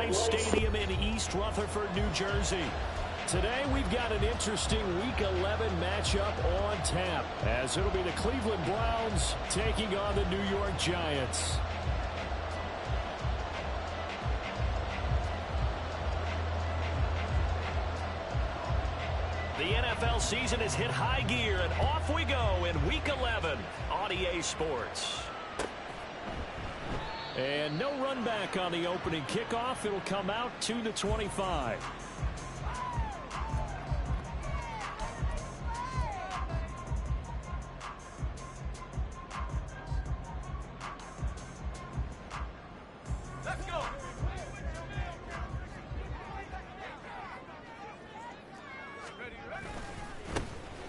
Bank Stadium in East Rutherford, New Jersey. Today we've got an interesting Week 11 matchup on tap, as it'll be the Cleveland Browns taking on the New York Giants. The NFL season has hit high gear, and off we go in Week 11 on EA Sports. And no run back on the opening kickoff. It'll come out to the 25.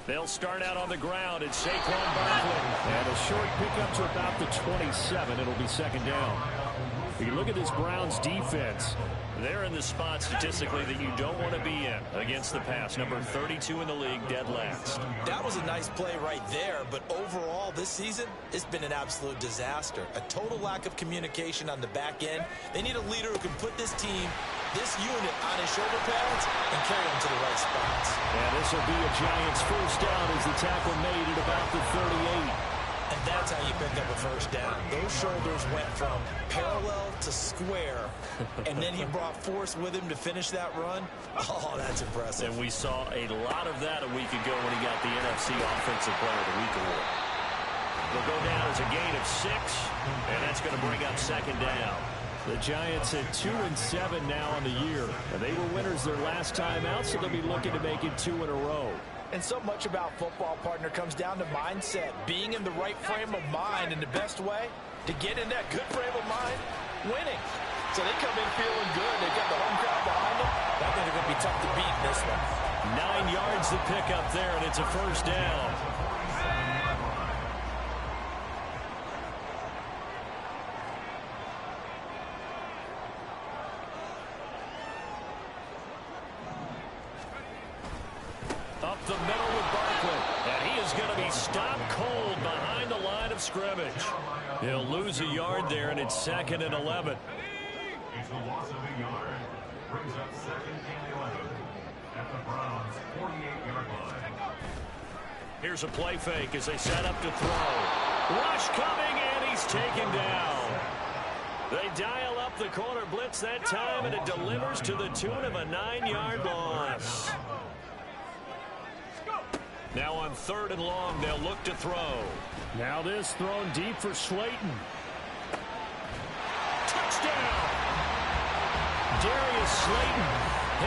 They'll start out on the ground. It's Saquon Barkley. And a short pickup to about the 27. It'll be second down. If you look at this Browns defense, they're in the spot statistically that you don't want to be in against the pass. Number 32 in the league, dead last. That was a nice play right there, but overall this season, it's been an absolute disaster. A total lack of communication on the back end. They need a leader who can put this team, this unit, on his shoulder pads and carry them to the right spots. And this will be a Giants first down as the tackle made at about the 38. And that's how you pick up a first down. Those shoulders went from parallel to square, and then he brought force with him to finish that run. Oh, that's impressive. And we saw a lot of that a week ago when he got the NFC Offensive Player of the Week award. They'll go down as a gain of 6, and that's going to bring up second down. The Giants at 2-7 now on the year. And they were winners their last time out, so they'll be looking to make it 2 in a row. And so much about football, partner, comes down to mindset. Being in the right frame of mind, and the best way to get in that good frame of mind, winning. So they come in feeling good. They've got the home crowd behind them. I think they're going to be tough to beat in this one. 9 yards to pick up there, and it's a first down. Up the middle with Barkley, and he is going to be stopped cold behind the line of scrimmage. He'll lose a yard there, and it's 2nd and 11. It's a loss of a yard. Brings up 2nd and 11 at the Browns' 48-yard line. Here's a play fake as they set up to throw. Rush coming, and he's taken down. They dial up the corner blitz that time, and it delivers to the tune of a 9-yard loss. Now on 3rd and long, they'll look to throw. Now this thrown deep for Slayton. Touchdown! Darius Slayton,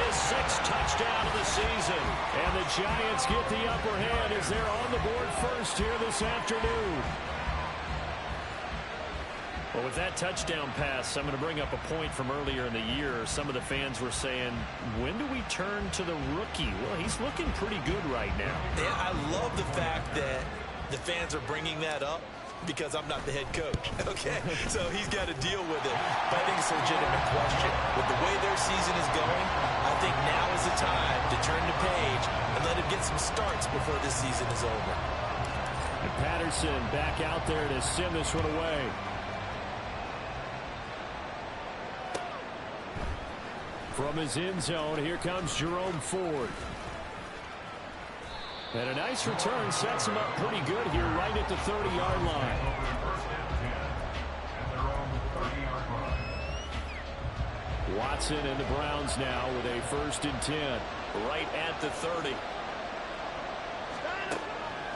his 6th touchdown of the season. And the Giants get the upper hand as they're on the board first here this afternoon. Well, with that touchdown pass, I'm going to bring up a point from earlier in the year. Some of the fans were saying, when do we turn to the rookie? Well, he's looking pretty good right now. And I love the fact that the fans are bringing that up because I'm not the head coach, okay? So he's got to deal with it. But I think it's a legitimate question. With the way their season is going, I think now is the time to turn the page and let him get some starts before this season is over. And Patterson back out there to send this one away. From his end zone, here comes Jerome Ford. And a nice return sets him up pretty good here right at the 30-yard line. Watson and the Browns now with a 1st and 10. Right at the 30.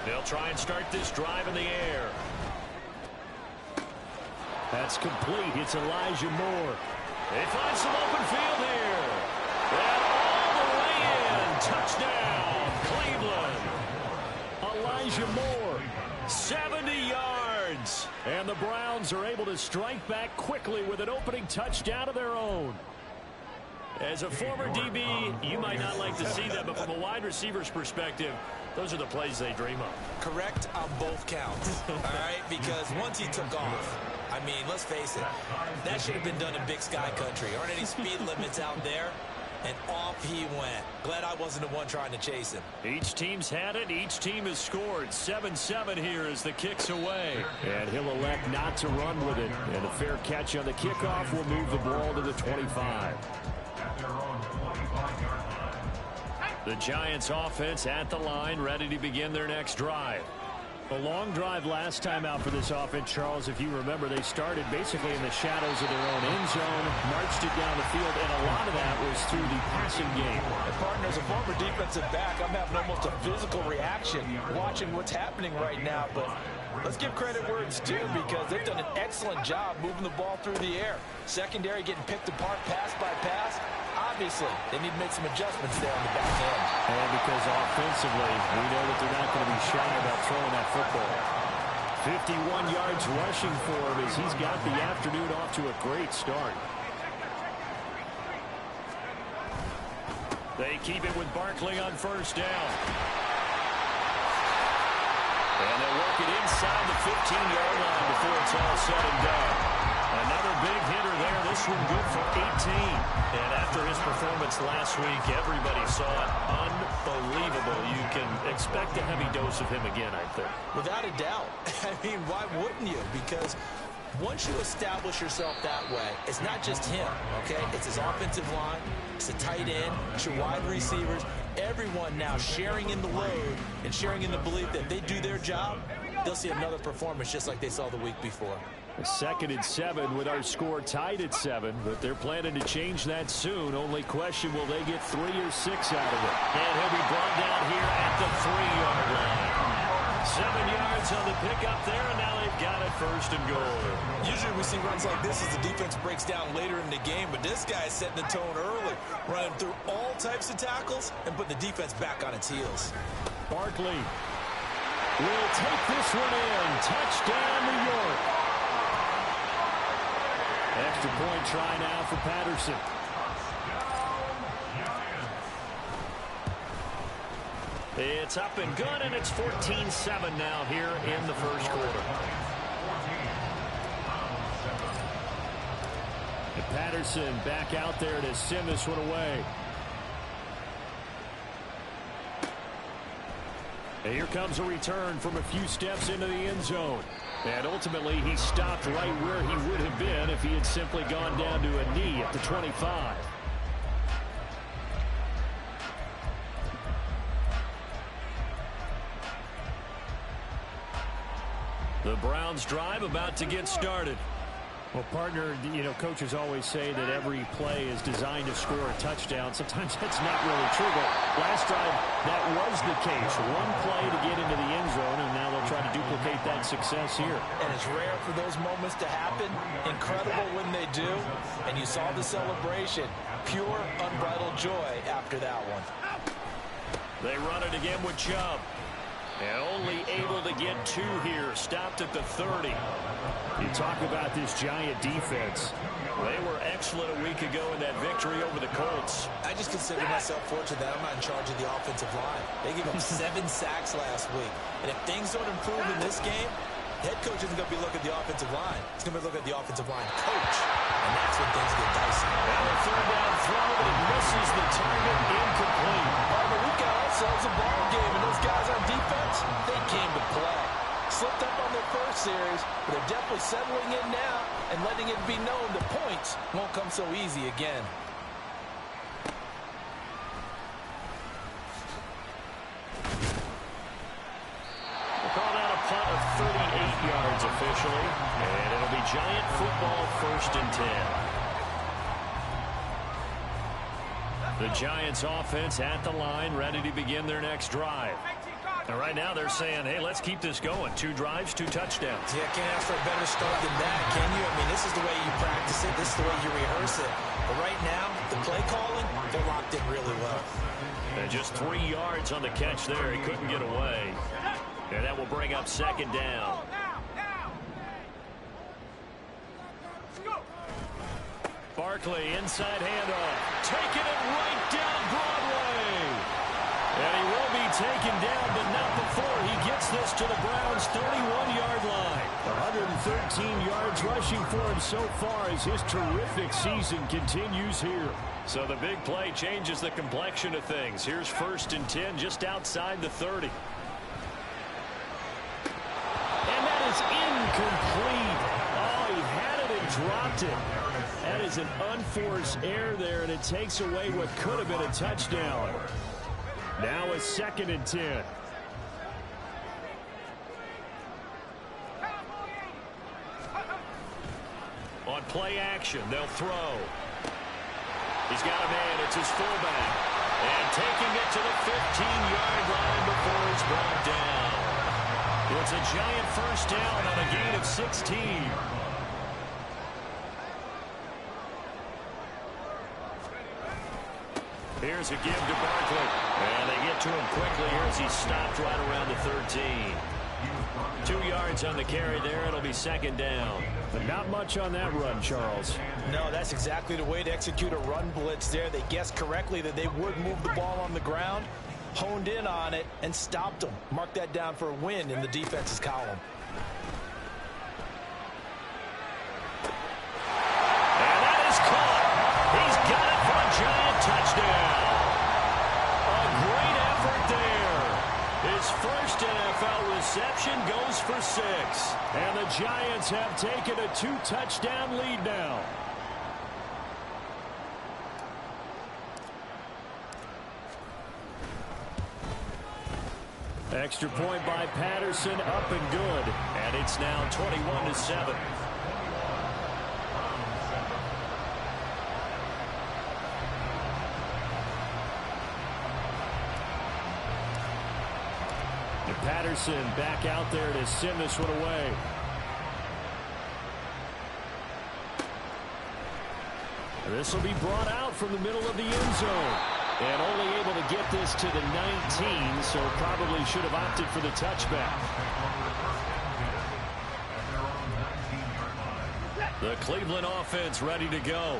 They'll try and start this drive in the air. That's complete. It's Elijah Moore. They find some open field here. And all the way in. Touchdown, Cleveland. Elijah Moore, 70 yards. And the Browns are able to strike back quickly with an opening touchdown of their own. As a former DB, you might not like to see that, but from a wide receiver's perspective, those are the plays they dream of. Correct on both counts, all right? Because once he took off, I mean, let's face it, that should have been done in Big Sky Country. Aren't any speed limits out there? And off he went. Glad I wasn't the one trying to chase him. Each team's had it. Each team has scored. 7-7 here as the kick's away. And he'll elect not to run with it. And a fair catch on the kickoff will move the ball to the 25. At their own 25-yard line. The Giants offense at the line, ready to begin their next drive. A long drive last time out for this offense, Charles. If you remember, they started basically in the shadows of their own end zone, marched it down the field, and a lot of that was through the passing game. And partner, as a former defensive back, I'm having almost a physical reaction watching what's happening right now. But let's give credit where it's due, because they've done an excellent job moving the ball through the air. Secondary getting picked apart pass by pass. Obviously, they need to make some adjustments there on the back end. And because offensively, we know that they're not going to be shy about throwing that football. 51 yards rushing for him as he's got the afternoon off to a great start. They keep it with Barkley on first down. And they'll work it inside the 15-yard line before it's all said and done. Another big hitter there. This one good for 18. And after his performance last week, everybody saw it. Unbelievable. You can expect a heavy dose of him again, I think. Without a doubt. I mean, why wouldn't you? Because once you establish yourself that way, it's not just him, okay? It's his offensive line, it's the tight end, it's your wide receivers, everyone now sharing in the load and sharing in the belief that if they do their job, they'll see another performance just like they saw the week before. A 2nd and 7 with our score tied at 7, but they're planning to change that soon. Only question, will they get 3 or 6 out of it? And he'll be brought down here at the 3-yard line. 7 yards on the pickup there, and now they've got it first and goal. Usually we see runs like this as the defense breaks down later in the game, but this guy's setting the tone early, running through all types of tackles and putting the defense back on its heels. Barkley will take this one in. Touchdown, New York. Extra point try now for Patterson. It's up and good, and it's 14-7 now here in the first quarter. And Patterson back out there to send this one away. And here comes a return from a few steps into the end zone. And ultimately, he stopped right where he would have been if he had simply gone down to a knee at the 25. The Browns drive about to get started. Well, partner, you know, coaches always say that every play is designed to score a touchdown. Sometimes that's not really true, but last drive, that was the case. One play to get into the end zone, and now they'll try to duplicate that success here. And it's rare for those moments to happen. Incredible when they do. And you saw the celebration. Pure, unbridled joy after that one. They run it again with Chubb. And only able to get 2 here. Stopped at the 30. You talk about this Giant defense. They were excellent a week ago in that victory over the Colts. I just consider myself fortunate that I'm not in charge of the offensive line. They gave up 7 sacks last week. And if things don't improve in this game, the head coach isn't going to be looking at the offensive line. He's going to be looking at the offensive line coach. And that's when things get dicey. Now a 3rd down throw, but it misses the target. Incomplete. But we got ourselves a ball game, and those guys on defense, they came to play. Slipped up on their first series, but they're definitely settling in now and letting it be known that points won't come so easy again. We'll call that a punt of 38 yards officially, and it'll be Giant football 1st and 10. The Giants offense at the line, ready to begin their next drive. And right now they're saying, hey, let's keep this going. 2 drives, 2 touchdowns. Yeah, can't ask for a better start than that, can you? I mean, this is the way you practice it. This is the way you rehearse it. But right now, the play calling, they're locked in really well. And just 3 yards on the catch there. He couldn't get away. And that will bring up 2nd down. Barkley, inside handoff. Taking it right down Broadway. And he will be taken down, but not before he gets this to the Browns' 31-yard line. 113 yards rushing for him so far as his terrific season continues here. So the big play changes the complexion of things. Here's 1st and 10 just outside the 30. And that is incomplete. Oh, he had it and dropped it. That is an unforced error there, and it takes away what could have been a touchdown. Now a 2nd and 10. On play action, they'll throw. He's got a man. It's his fullback. And taking it to the 15-yard line before he's brought down. It's a giant 1st down on a gain of 16. Here's a give to Barkley. And they get to him quickly here as he's stopped right around the 13. 2 yards on the carry there. It'll be 2nd down. But not much on that run, Charles. No, that's exactly the way to execute a run blitz there. They guessed correctly that they would move the ball on the ground, honed in on it, and stopped them. Mark that down for a win in the defense's column. And that is caught. He's got it for a giant touchdown. A great effort there. His first NFL reception goes for 6. And the Giants have taken a 2-touchdown lead now. Extra point by Patterson, up and good. And it's now 21-7. Patterson back out there to send this one away. This will be brought out from the middle of the end zone. And only able to get this to the 19, so probably should have opted for the touchback. The Cleveland offense ready to go.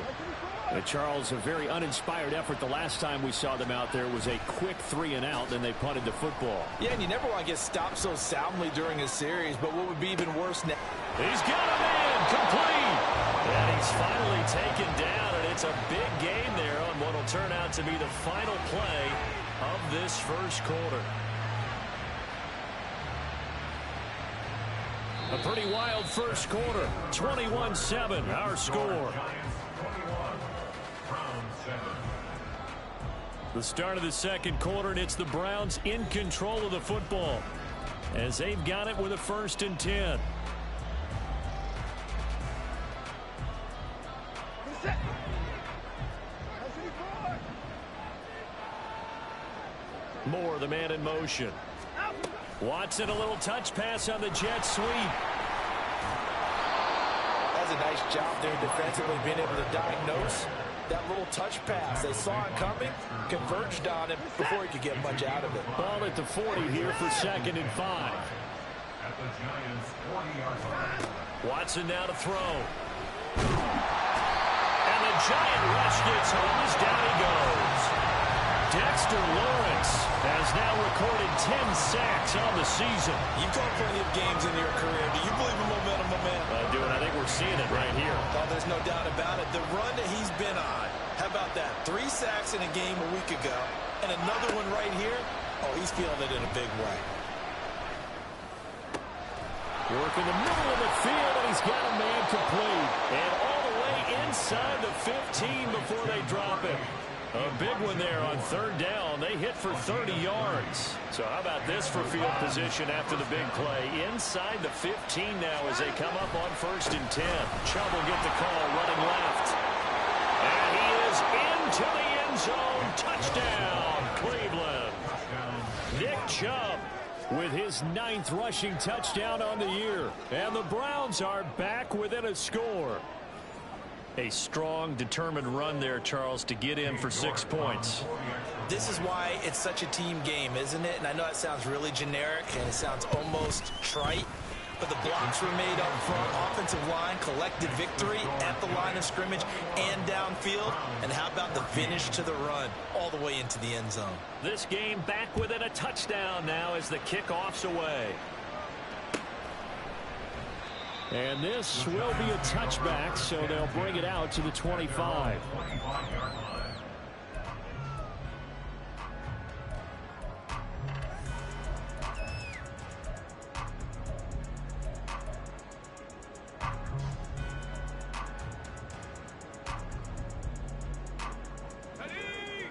Charles, a very uninspired effort the last time we saw them out there was a quick 3-and-out, then they punted the football. Yeah, and you never want to get stopped so soundly during a series, but what would be even worse now? He's got a man, complete. And he's finally taken down, and it's a big gain there on what will turn out to be the final play of this first quarter. A pretty wild first quarter. 21-7, our score. The start of the second quarter, and it's the Browns in control of the football as they've got it with a 1st and 10. Moore, the man in motion. Watson, a little touch pass on the jet sweep. That's a nice job there defensively, being able to diagnose that little touch pass. They saw it coming, converged on it before he could get much out of it. Ball at the 40 here for 2nd and 5. At the Giants' 40-yard line. Watson now to throw. And the giant rush gets home as down he goes. Dexter Lawrence has now recorded 10 sacks on the season. You've caught plenty of games in your career. Do you believe in momentum, my man? I do, and I think we're seeing it right here. Oh, there's no doubt about it. The run that he's been on, how about that? 3 sacks in a game a week ago, and another one right here. Oh, he's feeling it in a big way. Work in the middle of the field, and he's got a man complete. And all the way inside the 15 before they drop it. A big one there on 3rd down. They hit for 30 yards. So how about this for field position after the big play? Inside the 15 now as they come up on 1st and 10. Chubb will get the call running left. And he is into the end zone. Touchdown, Cleveland. Nick Chubb with his 9th rushing touchdown on the year. And the Browns are back within a score. A strong, determined run there, Charles, to get in for 6 points. This is why it's such a team game, isn't it? And I know it sounds really generic and it sounds almost trite, but the blocks were made up front. Offensive line collected victory at the line of scrimmage and downfield. And how about the finish to the run all the way into the end zone? This game back within a touchdown now as the kickoff's away. And this will be a touchback, so they'll bring it out to the 25.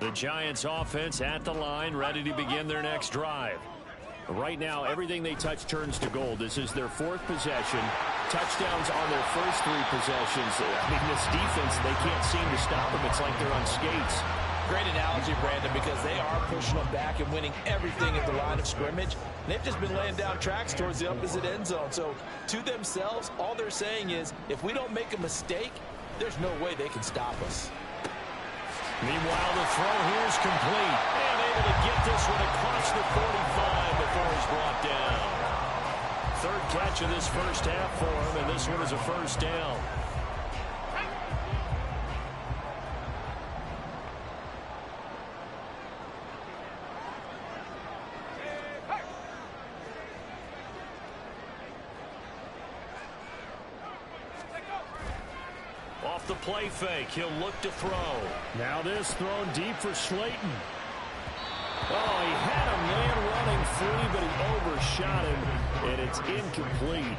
The Giants offense at the line, ready to begin their next drive. Right now, everything they touch turns to gold. This is their fourth possession. Touchdowns on their first three possessions. I mean, this defense, they can't seem to stop them. It's like they're on skates. Great analogy, Brandon, because they are pushing them back and winning everything at the line of scrimmage. And they've just been laying down tracks towards the opposite end zone. So to themselves, all they're saying is, if we don't make a mistake, there's no way they can stop us. Meanwhile, the throw here is complete. And able to get this one across the 45 before he's brought down. Third catch of this first half for him, and this one is a first down. Off the play fake, he'll look to throw. Now this thrown deep for Slayton. Oh, he had a man running free, but he overshot him, and it's incomplete.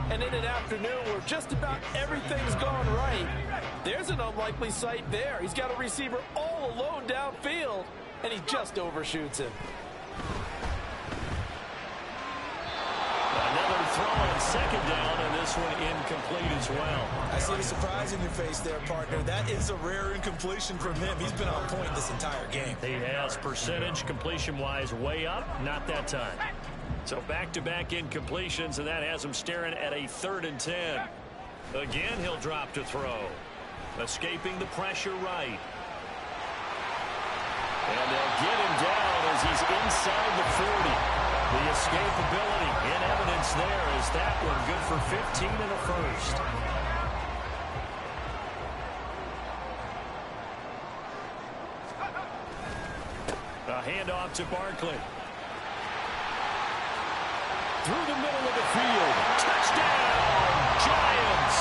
And in an afternoon where just about everything's gone right, there's an unlikely sight there. He's got a receiver all alone downfield, and he just overshoots him. Another throw on second down, and this one incomplete as well. I see the surprise in your face there, partner. That is a rare incompletion from him. He's been on point this entire game. He has percentage completion-wise way up, not that time. So back-to-back incompletions, and that has him staring at a 3rd and 10. Again, he'll drop to throw. Escaping the pressure right. And they'll get him down as he's inside the 40. The escapability in evidence there is that one good for 15 and a first. A handoff to Barkley. Through the middle of the field. Touchdown, Giants.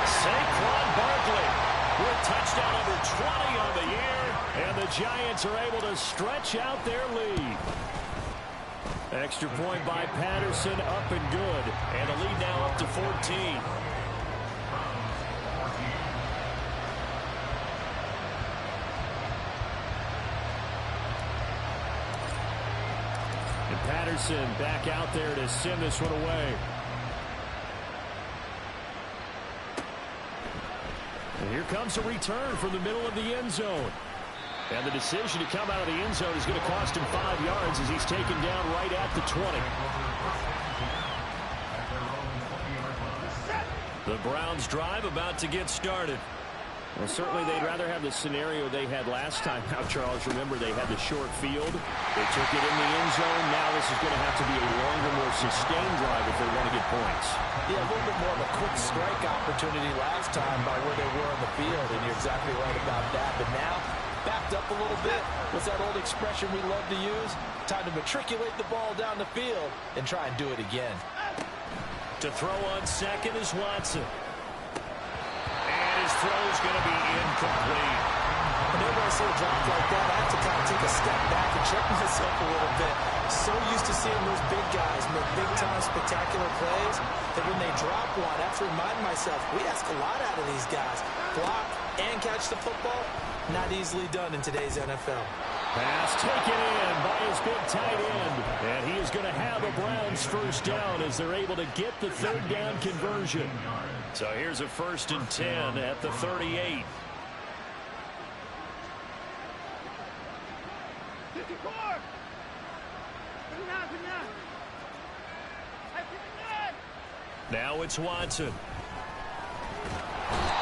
Saquon Barkley with touchdown number 20 on the year. And the Giants are able to stretch out their lead. Extra point by Patterson, up and good. And the lead now up to 14. And Patterson back out there to send this one away. And here comes a return from the middle of the end zone. And the decision to come out of the end zone is going to cost him 5 yards as he's taken down right at the 20. The Browns drive about to get started. Well, certainly they'd rather have the scenario they had last time. Now, Charles, remember they had the short field. They took it in the end zone. Now this is going to have to be a longer, more sustained drive if they want to get points. Yeah, a little bit more of a quick strike opportunity last time by where they were on the field, and you're exactly right about that. But now, backed up a little bit. What's that old expression we love to use? Time to matriculate the ball down the field and try and do it again. To throw on second is Watson. And his throw is going to be incomplete. Whenever I see a drop like that, I have to kind of take a step back and check myself a little bit. So used to seeing those big guys make big-time spectacular plays that when they drop one, I have to remind myself, we ask a lot out of these guys. Block and catch the football, not easily done in today's NFL. Pass taken in by his big tight end. And he is going to have a Browns first down as they're able to get the 3rd down conversion. So here's a 1st and 10 at the 38. Now it's Watson.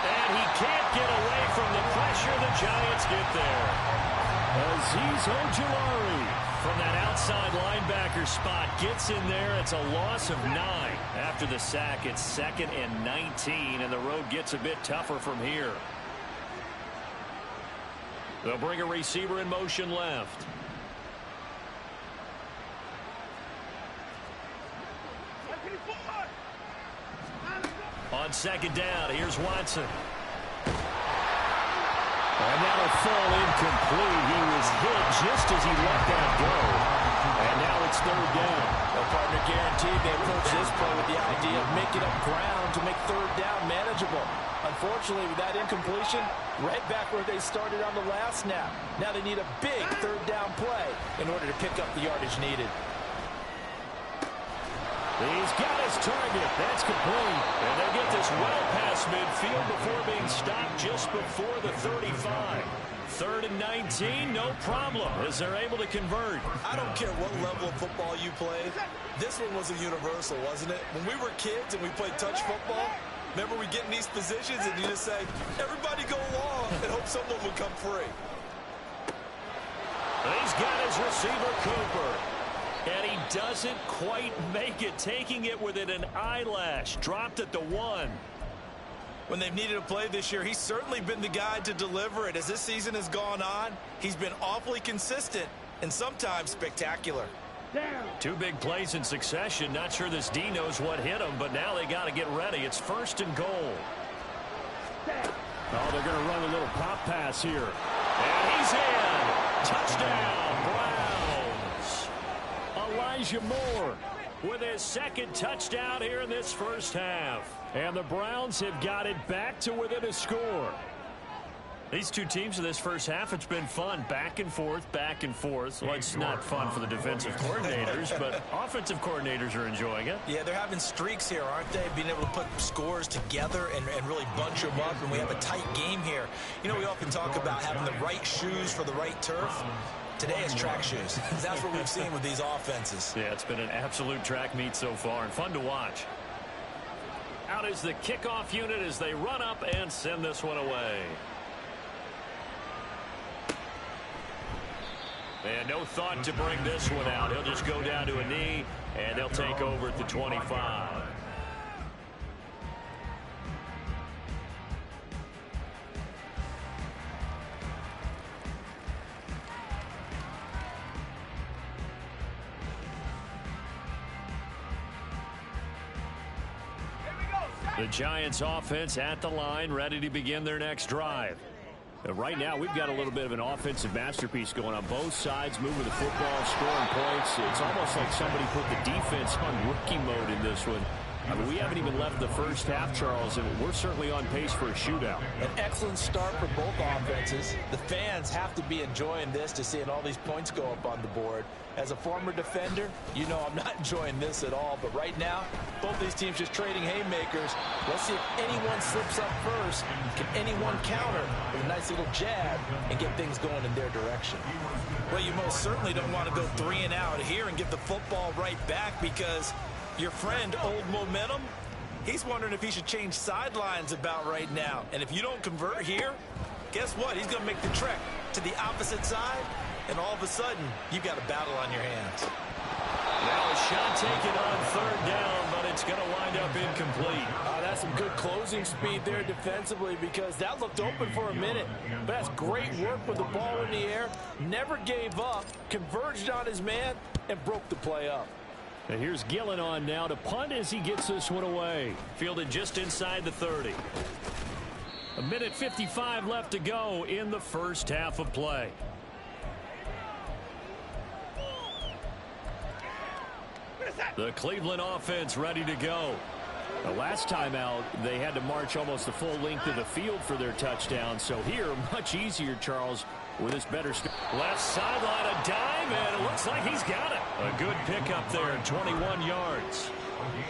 And he can't get away from the pressure. The Giants get there. Azeez Ojulari from that outside linebacker spot gets in there. It's a loss of 9. After the sack, it's 2nd and 19, and the road gets a bit tougher from here. They'll bring a receiver in motion left. On 2nd down, here's Watson. And that'll fall incomplete. He was hit just as he let that go. And now it's 3rd down. Well, partner, guaranteed they approach this play with the idea of making up ground to make 3rd down manageable. Unfortunately, with that incompletion, right back where they started on the last snap. Now they need a big 3rd down play in order to pick up the yardage needed. He's got his target. That's complete. And they get this well past midfield before being stopped just before the 35. 3rd and 19, no problem, as they're able to convert. I don't care what level of football you played. This one was a universal, wasn't it? When we were kids and we played touch football, remember we get in these positions and you just say, everybody go along and hope someone will come free. He's got his receiver, Cooper. And he doesn't quite make it, taking it within an eyelash. Dropped at the 1. When they've needed a play this year, he's certainly been the guy to deliver it. As this season has gone on, he's been awfully consistent and sometimes spectacular. 2 big plays in succession. Not sure this D knows what hit him, but now they got to get ready. It's 1st and goal. Oh, they're going to run a little pop pass here. And he's in. Touchdown, Browns. Elijah Moore with his 2nd touchdown here in this first half. And the Browns have got it back to within a score. These 2 teams in this first half, it's been fun. Back and forth, back and forth. Well, it's not fun for the defensive coordinators, but offensive coordinators are enjoying it. Yeah, they're having streaks here, aren't they? Being able to put scores together and really bunch them up, and we have a tight game here. You know, we often talk about having the right shoes for the right turf. Today is track shoes. That's what we've seen with these offenses. Yeah, it's been an absolute track meet so far and fun to watch. Out is the kickoff unit as they run up and send this one away. And no thought to bring this one out. He'll just go down to a knee, and they'll take over at the 25. The Giants offense at the line, ready to begin their next drive. Right now, we've got a little bit of an offensive masterpiece going on both sides, moving the football, scoring points. It's almost like somebody put the defense on rookie mode in this one. I mean, we haven't even left the first half, Charles, and we're certainly on pace for a shootout. An excellent start for both offenses. The fans have to be enjoying this to seeing all these points go up on the board. As a former defender, you know I'm not enjoying this at all. But right now, both these teams just trading haymakers. Let's see if anyone slips up first. Can anyone counter with a nice little jab and get things going in their direction? Well, you most certainly don't want to go 3 and out here and get the football right back, because your friend, Old Momentum, he's wondering if he should change sidelines about right now. And if you don't convert here, guess what? He's going to make the trek to the opposite side. And all of a sudden, you've got a battle on your hands. Now a shot taken on 3rd down, but it's going to wind up incomplete. That's some good closing speed there defensively, because that looked open for a minute. But that's great work with the ball in the air. Never gave up, converged on his man, and broke the play up. And here's Gillen on now to punt as he gets this one away. Fielded just inside the 30. 1:55 left to go in the first half of play. The Cleveland offense ready to go. The last time out, they had to march almost the full length of the field for their touchdown. So here, much easier, Charles, with this better start. Left sideline, a dive, and it looks like he's got it. A good pickup there, 21 yards.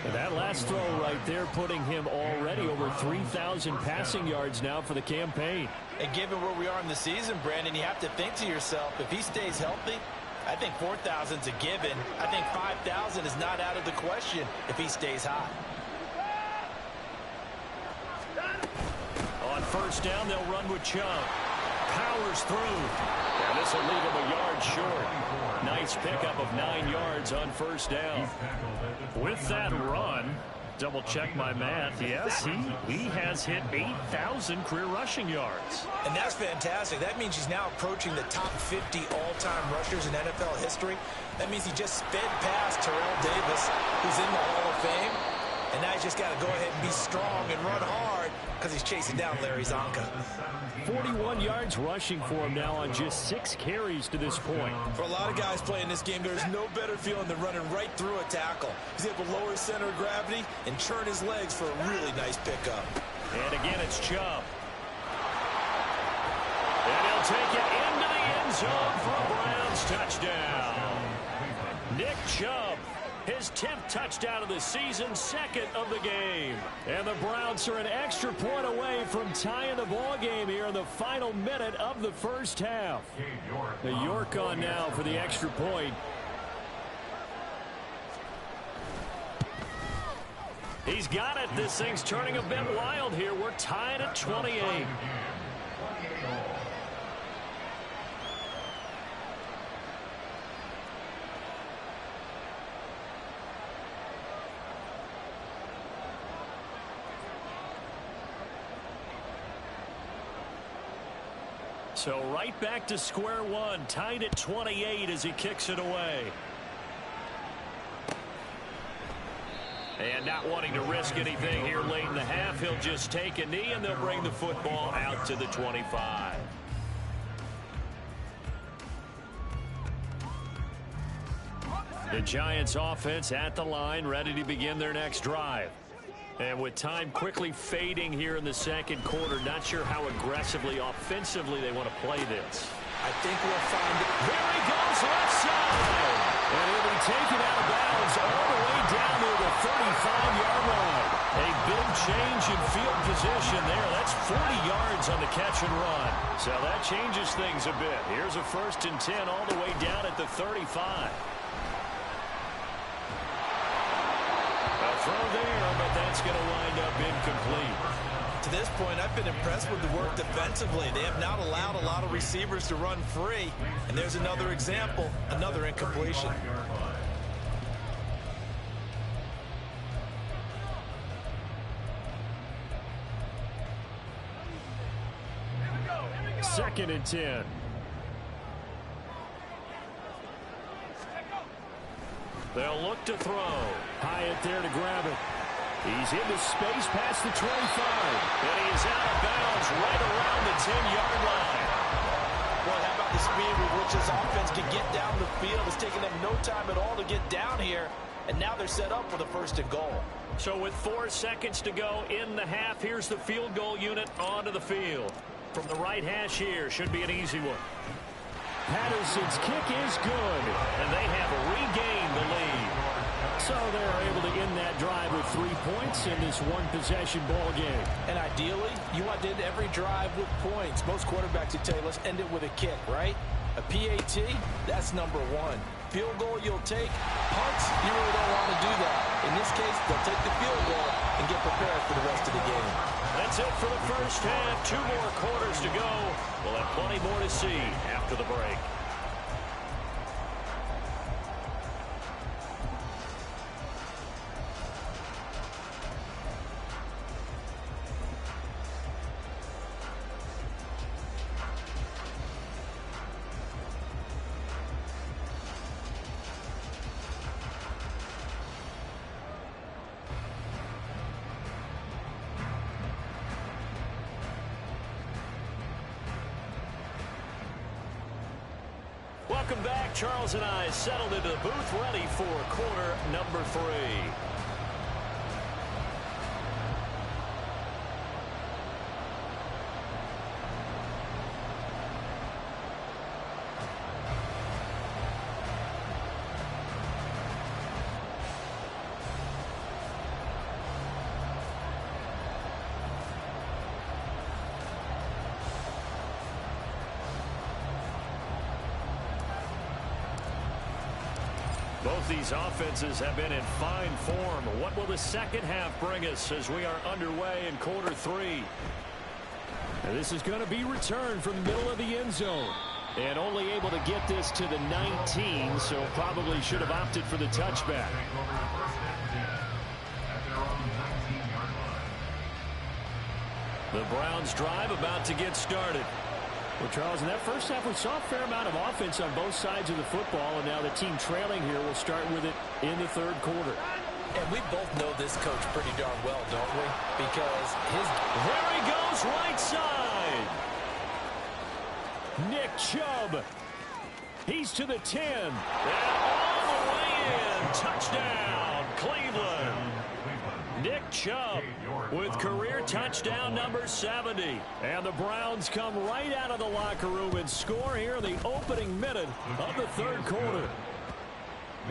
And that last throw right there putting him already over 3,000 passing yards now for the campaign. And given where we are in the season, Brandon, you have to think to yourself, if he stays healthy, I think 4,000's a given. I think 5,000 is not out of the question if he stays hot. On 1st down, they'll run with Chubb. powers through. And this will leave him a yard short. Nice pickup of 9 yards on first down. With that run, double check my math. Yes, he has hit 8,000 career rushing yards. And that's fantastic. That means he's now approaching the top 50 all-time rushers in NFL history. That means he just sped past Terrell Davis, who's in the Hall of Fame. And now he's just got to go ahead and be strong and run hard because he's chasing down Larry Zonka. 41 yards rushing for him now on just 6 carries to this point. For a lot of guys playing this game, there's no better feeling than running right through a tackle. He's able to lower his center of gravity and churn his legs for a really nice pickup. And again, it's Chubb. And he'll take it into the end zone for a Browns touchdown. Nick Chubb, his 10th touchdown of the season, 2nd of the game. And the Browns are an extra point away from tying the ball game here in the final minute of the first half. The York on now for the extra point. He's got it. This thing's turning a bit wild here. We're tied at 28. So right back to square one, tied at 28 as he kicks it away. And not wanting to risk anything here late in the half, he'll just take a knee and they'll bring the football out to the 25. The Giants offense at the line, ready to begin their next drive. And with time quickly fading here in the second quarter, not sure how aggressively, offensively they want to play this. I think we'll find it. Here he goes, left side. And he'll be taken out of bounds all the way down to the 35-yard line. A big change in field position there. That's 40 yards on the catch and run. So that changes things a bit. Here's a 1st and 10 all the way down at the 35. Throw there, but that's going to wind up incomplete. To this point, I've been impressed with the work defensively. They have not allowed a lot of receivers to run free. And there's another example, another incompletion. Second and 10. They'll look to throw. Hyatt there to grab it. He's into space past the 25. And he is out of bounds right around the 10-yard line. Well, how about the speed with which this offense can get down the field? It's taken them no time at all to get down here. And now they're set up for the 1st and goal. So with 4 seconds to go in the half, here's the field goal unit onto the field. From the right hash here, should be an easy one. Patterson's kick is good, and they have regained the lead. So they're able to end that drive with 3 points in this one-possession ball game. And ideally, you want to end every drive with points. Most quarterbacks would tell you, let's end it with a kick, right? A PAT, that's number 1. Field goal you'll take. Punts, you really don't want to do that. In this case, they'll take the field goal and get prepared for the rest of the game. That's it for the first half. 2 more quarters to go. We'll have plenty more to see after the break. Welcome back. Charles and I settled into the booth ready for quarter number 3. Both these offenses have been in fine form. What will the second half bring us as we are underway in quarter 3? And this is going to be returned from the middle of the end zone. And only able to get this to the 19, so probably should have opted for the touchback. The Browns drive about to get started. Well, Charles, in that first half, we saw a fair amount of offense on both sides of the football, and now the team trailing here will start with it in the third quarter. And we both know this coach pretty darn well, don't we? Because there he goes, right side. Nick Chubb. He's to the 10. And all the way in. Touchdown, Cleveland. Nick Chubb with career touchdown number 70. And the Browns come right out of the locker room and score here in the opening minute of the third quarter.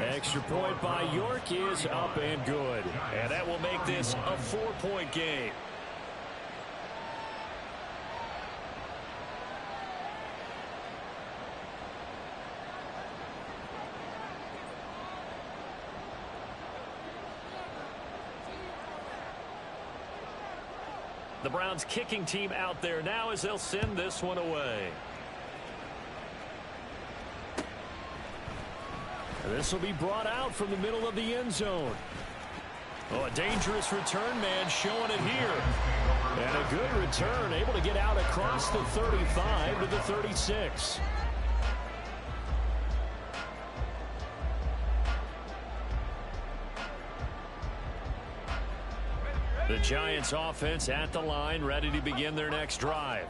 Extra point by York is up and good. And that will make this a 4-point game. The Browns kicking team out there now as they'll send this one away. This will be brought out from the middle of the end zone. Oh, a dangerous return man showing it here. And a good return, able to get out across the 35 to the 36. The Giants offense at the line, ready to begin their next drive.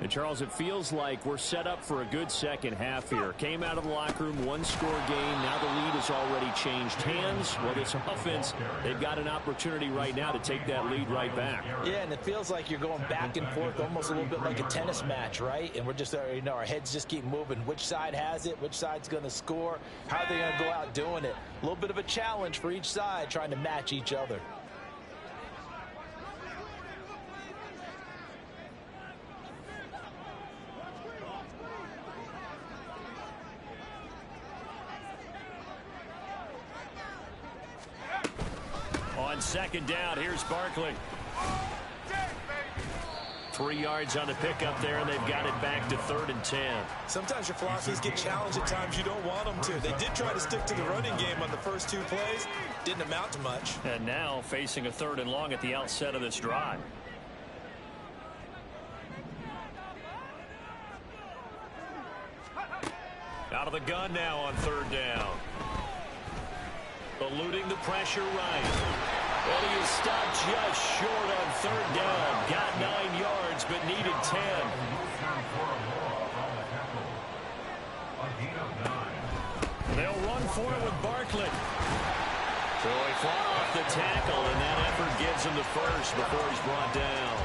And Charles, it feels like we're set up for a good second half here. Came out of the locker room, one-score game. Now the lead has already changed hands. Well, this offense, they've got an opportunity right now to take that lead right back. Yeah, and it feels like you're going back and forth, almost a little bit like a tennis match, right? And we're just, our heads just keep moving. Which side has it? Which side's going to score? How are they going to go out doing it? A little bit of a challenge for each side, trying to match each other. On second down, here's Barkley. 3 yards on the pickup there, and they've got it back to 3rd and 10. Sometimes your philosophies get challenged at times you don't want them to. They did try to stick to the running game on the first 2 plays. Didn't amount to much. And now facing a 3rd and long at the outset of this drive. Out of the gun now on 3rd down. Eluding the pressure right. And he is stopped just short on 3rd down. Got 9 yards, but needed 10. They'll run for it with Barkley. So he fought off the tackle, and that effort gives him the first before he's brought down.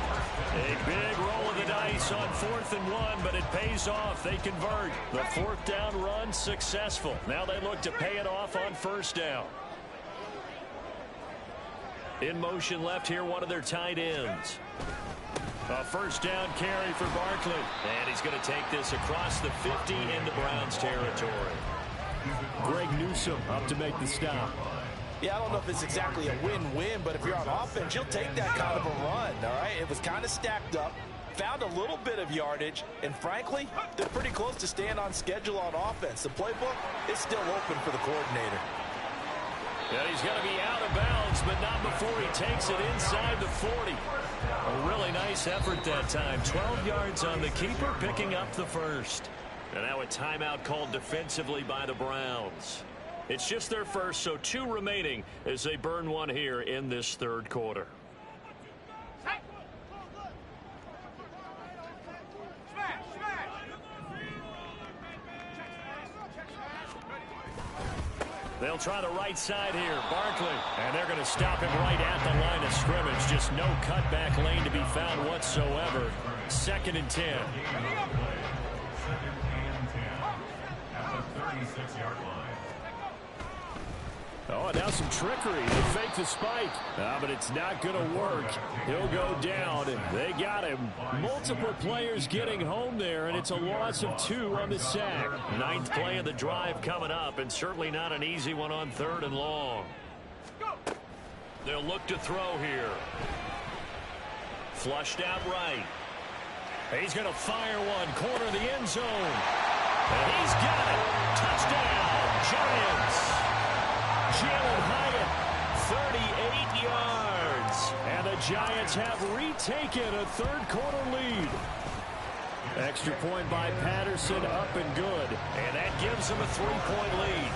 A big roll of the dice on 4th and 1, but it pays off. They convert. The 4th down run successful. Now they look to pay it off on 1st down. In motion left here, one of their tight ends. A 1st down carry for Barkley. And he's going to take this across the 50 into Browns territory. Greg Newsome up to make the stop. Yeah, I don't know if it's exactly a win-win, but if you're on offense, you'll take that kind of a run, all right? It was kind of stacked up, found a little bit of yardage, and frankly, they're pretty close to staying on schedule on offense. The playbook is still open for the coordinator. Yeah, he's going to be out of bounds, but not before he takes it inside the 40. A really nice effort that time. 12 yards on the keeper, picking up the first. And now a timeout called defensively by the Browns. It's just their first, so 2 remaining as they burn one here in this third quarter. They'll try the right side here. Barkley. And they're going to stop him right at the line of scrimmage. Just no cutback lane to be found whatsoever. 2nd and 10. Second and 10 at the 36-yard line. Oh, now some trickery. They fake the spike. But it's not going to work. He'll go down. They got him. Multiple players getting home there, and it's a loss of 2 on the sack. 9th play of the drive coming up, and certainly not an easy one on 3rd and long. They'll look to throw here. Flushed out right. He's going to fire one, corner of the end zone. And he's got it. Touchdown, Giants. Jalen Hyatt, 38 yards. And the Giants have retaken a third-quarter lead. Extra point by Patterson, up and good. And that gives them a 3-point lead.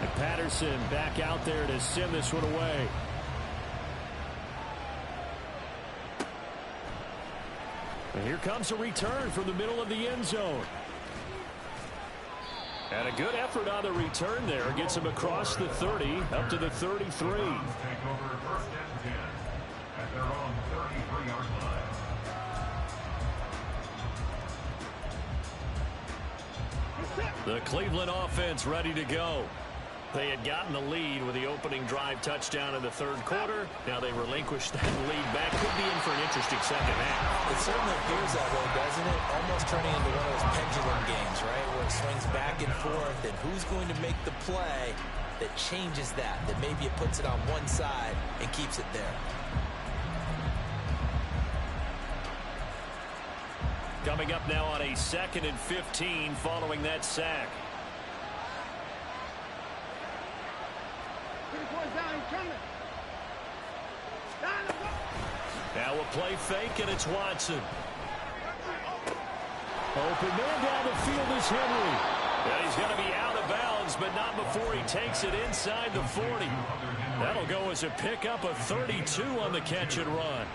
And Patterson back out there to send this one away. And here comes a return from the middle of the end zone. And a good effort on the return there. Gets him across the 30, up to the 33. Take over first and 10 at their own 33-yard line. The Cleveland offense ready to go. They had gotten the lead with the opening drive touchdown in the third quarter. Now they relinquished that lead back. Could be in for an interesting second half. It certainly appears that way, doesn't it? Almost turning into one of those pendulum games, right? Where it swings back and forth, and who's going to make the play that changes that maybe it puts it on one side and keeps it there. Coming up now on a 2nd and 15 following that sack. Now a play fake, and it's Watson. Open man down the field is Henry. And he's going to be out of bounds, but not before he takes it inside the 40. That'll go as a pickup of 32 on the catch and run.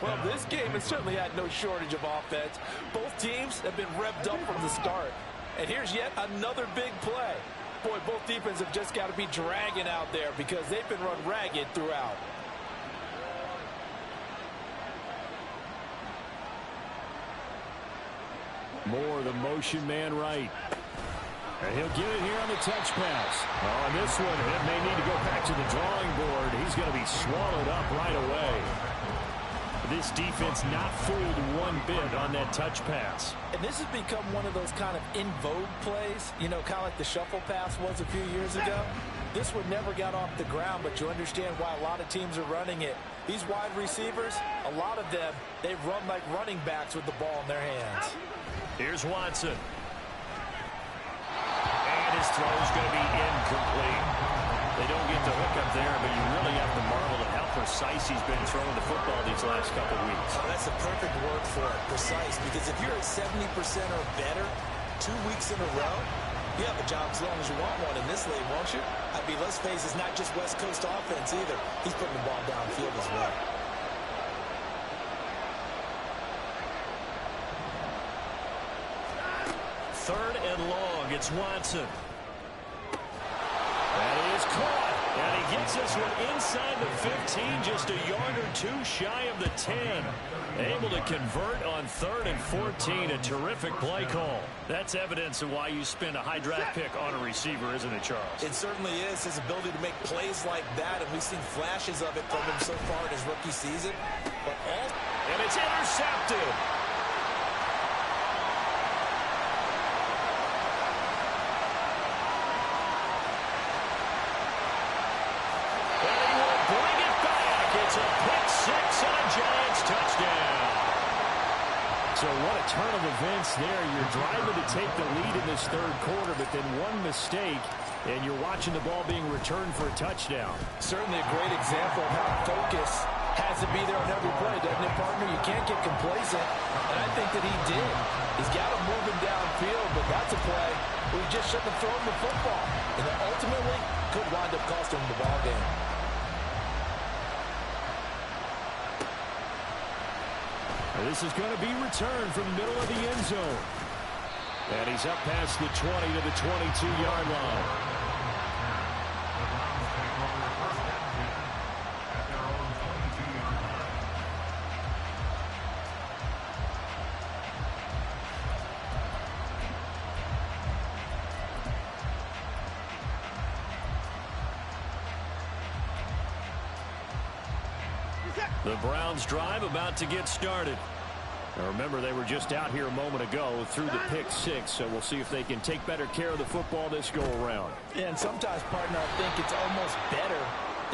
Well, this game has certainly had no shortage of offense. Both teams have been revved up from the start. And here's yet another big play. Boy, both defenses have just got to be dragging out there because they've been run ragged throughout. Moore, the motion man right. And he'll get it here on the touch pass. On this one, it may need to go back to the drawing board. He's going to be swallowed up right away. This defense not fooled one bit on that touch pass. And this has become one of those kind of in vogue plays, you know, kind of like the shuffle pass was a few years ago. This one never got off the ground, but you understand why a lot of teams are running it. These wide receivers, a lot of them, they run like running backs with the ball in their hands. Here's Watson. And his throw is going to be incomplete. They don't get the hook up there, but you really have to marvel at how precise he's been throwing the football these last couple of weeks. Oh, that's a perfect word for it, precise, because if you're at 70% or better 2 weeks in a row, you have a job as long as you want one in this league, won't you? I mean, let's face it, it's not just West Coast offense either. He's putting the ball downfield as well. Third and long, it's Watson. That is caught. And he gets this one inside the 15, just a yard or two shy of the 10. Able to convert on 3rd and 14. A terrific play call. That's evidence of why you spend a high draft pick on a receiver, isn't it, Charles? It certainly is, his ability to make plays like that, and we've seen flashes of it from him so far in his rookie season. And it's intercepted. It's a pick six and a Giants touchdown. So what a turn of events there. You're driving to take the lead in this third quarter, but then one mistake, and you're watching the ball being returned for a touchdown. Certainly a great example of how focus has to be there on every play, doesn't it, partner? You can't get complacent, and I think that he did. He's got him moving downfield, but that's a play where he just shouldn't have thrown the football. And that ultimately could wind up costing him the ball game. This is going to be returned from the middle of the end zone. And he's up past the 20 to the 22-yard line. The Browns drive about to get started. Now remember, they were just out here a moment ago through the pick six, so we'll see if they can take better care of the football this go-around. Yeah, and sometimes, partner, I think it's almost better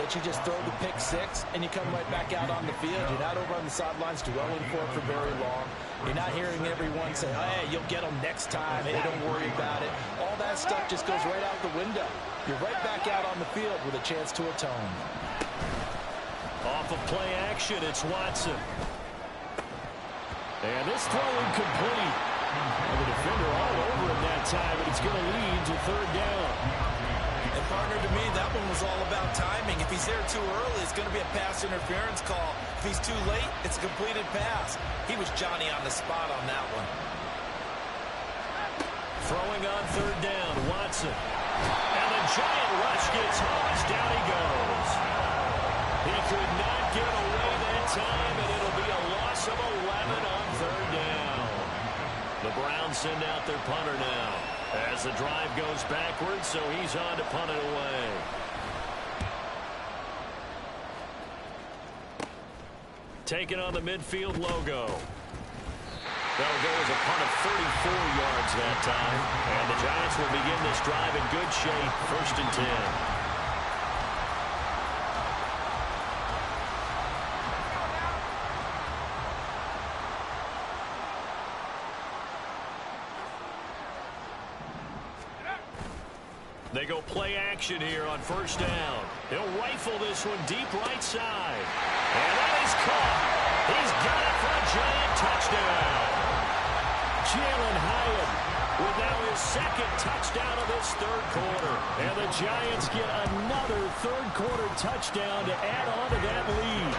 that you just throw the pick six and you come right back out on the field. You're not over on the sidelines dwelling for it for very long. You're not hearing everyone say, oh, hey, you'll get them next time. Hey, don't worry about it. All that stuff just goes right out the window. You're right back out on the field with a chance to atone. Off of play action, it's Watson. And this throw incomplete. And the defender all over him that time, and it's going to lead to third down. And partner, to me, that one was all about timing. If he's there too early, it's going to be a pass interference call. If he's too late, it's a completed pass. He was Johnny on the spot on that one. Throwing on third down, Watson. And the giant rush gets Hodge. Down he goes. He could not get away that time, and it'll be a loss of 11 on third down. The Browns send out their punter now as the drive goes backwards, so he's on to punt it away. Taking on the midfield logo. That'll go as a punt of 34 yards that time. And the Giants will begin this drive in good shape, 1st and 10. They go play action here on 1st down. He'll rifle this one deep right side. And that is caught. He's got it for a giant touchdown. Jalen Hyatt with now his 2nd touchdown of this 3rd quarter. And the Giants get another 3rd quarter touchdown to add on to that lead.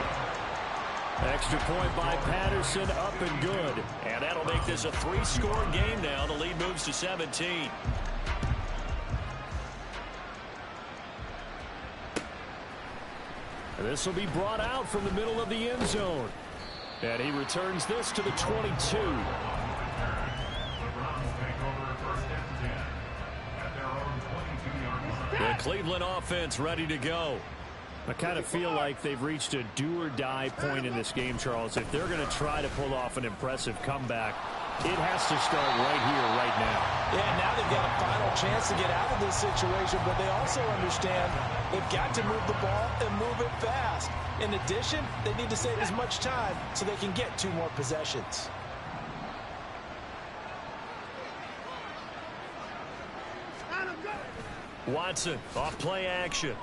Extra point by Patterson, up and good. And that'll make this a 3-score game now. The lead moves to 17. This will be brought out from the middle of the end zone. And he returns this to the 22. The Browns take over 1st and 10 at their own 22-yard line. The Cleveland offense ready to go. I kind of feel like they've reached a do-or-die point in this game, Charles. If they're going to try to pull off an impressive comeback, it has to start right here, right now. Yeah, now they've got a final chance to get out of this situation, but they also understand they've got to move the ball and move it fast. In addition, they need to save as much time so they can get 2 more possessions. Watson off play action.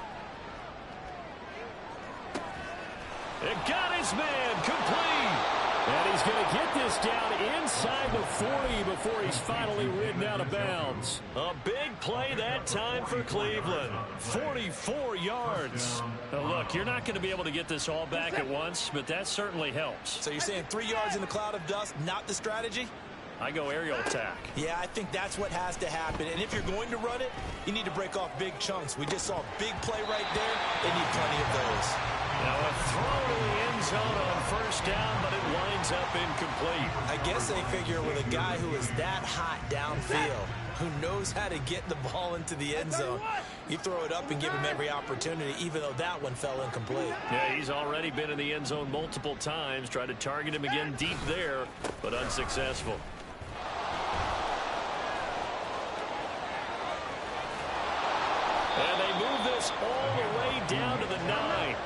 It got his man complete. And he's going to get this down inside the 40 before he's finally ridden out of bounds. A big play that time for Cleveland. 44 yards. Now look, you're not going to be able to get this all back at once, but that certainly helps. So you're saying 3 yards in the cloud of dust, not the strategy? I go aerial attack. Yeah, I think that's what has to happen. And if you're going to run it, you need to break off big chunks. We just saw a big play right there. They need plenty of those. Now a throw to the end zone on 1st down, but it winds up incomplete. I guess they figure with a guy who is that hot downfield, who knows how to get the ball into the end zone, you throw it up and give him every opportunity, even though that one fell incomplete. Yeah, he's already been in the end zone multiple times. Tried to target him again deep there, but unsuccessful. And they move this all the way down to the 9.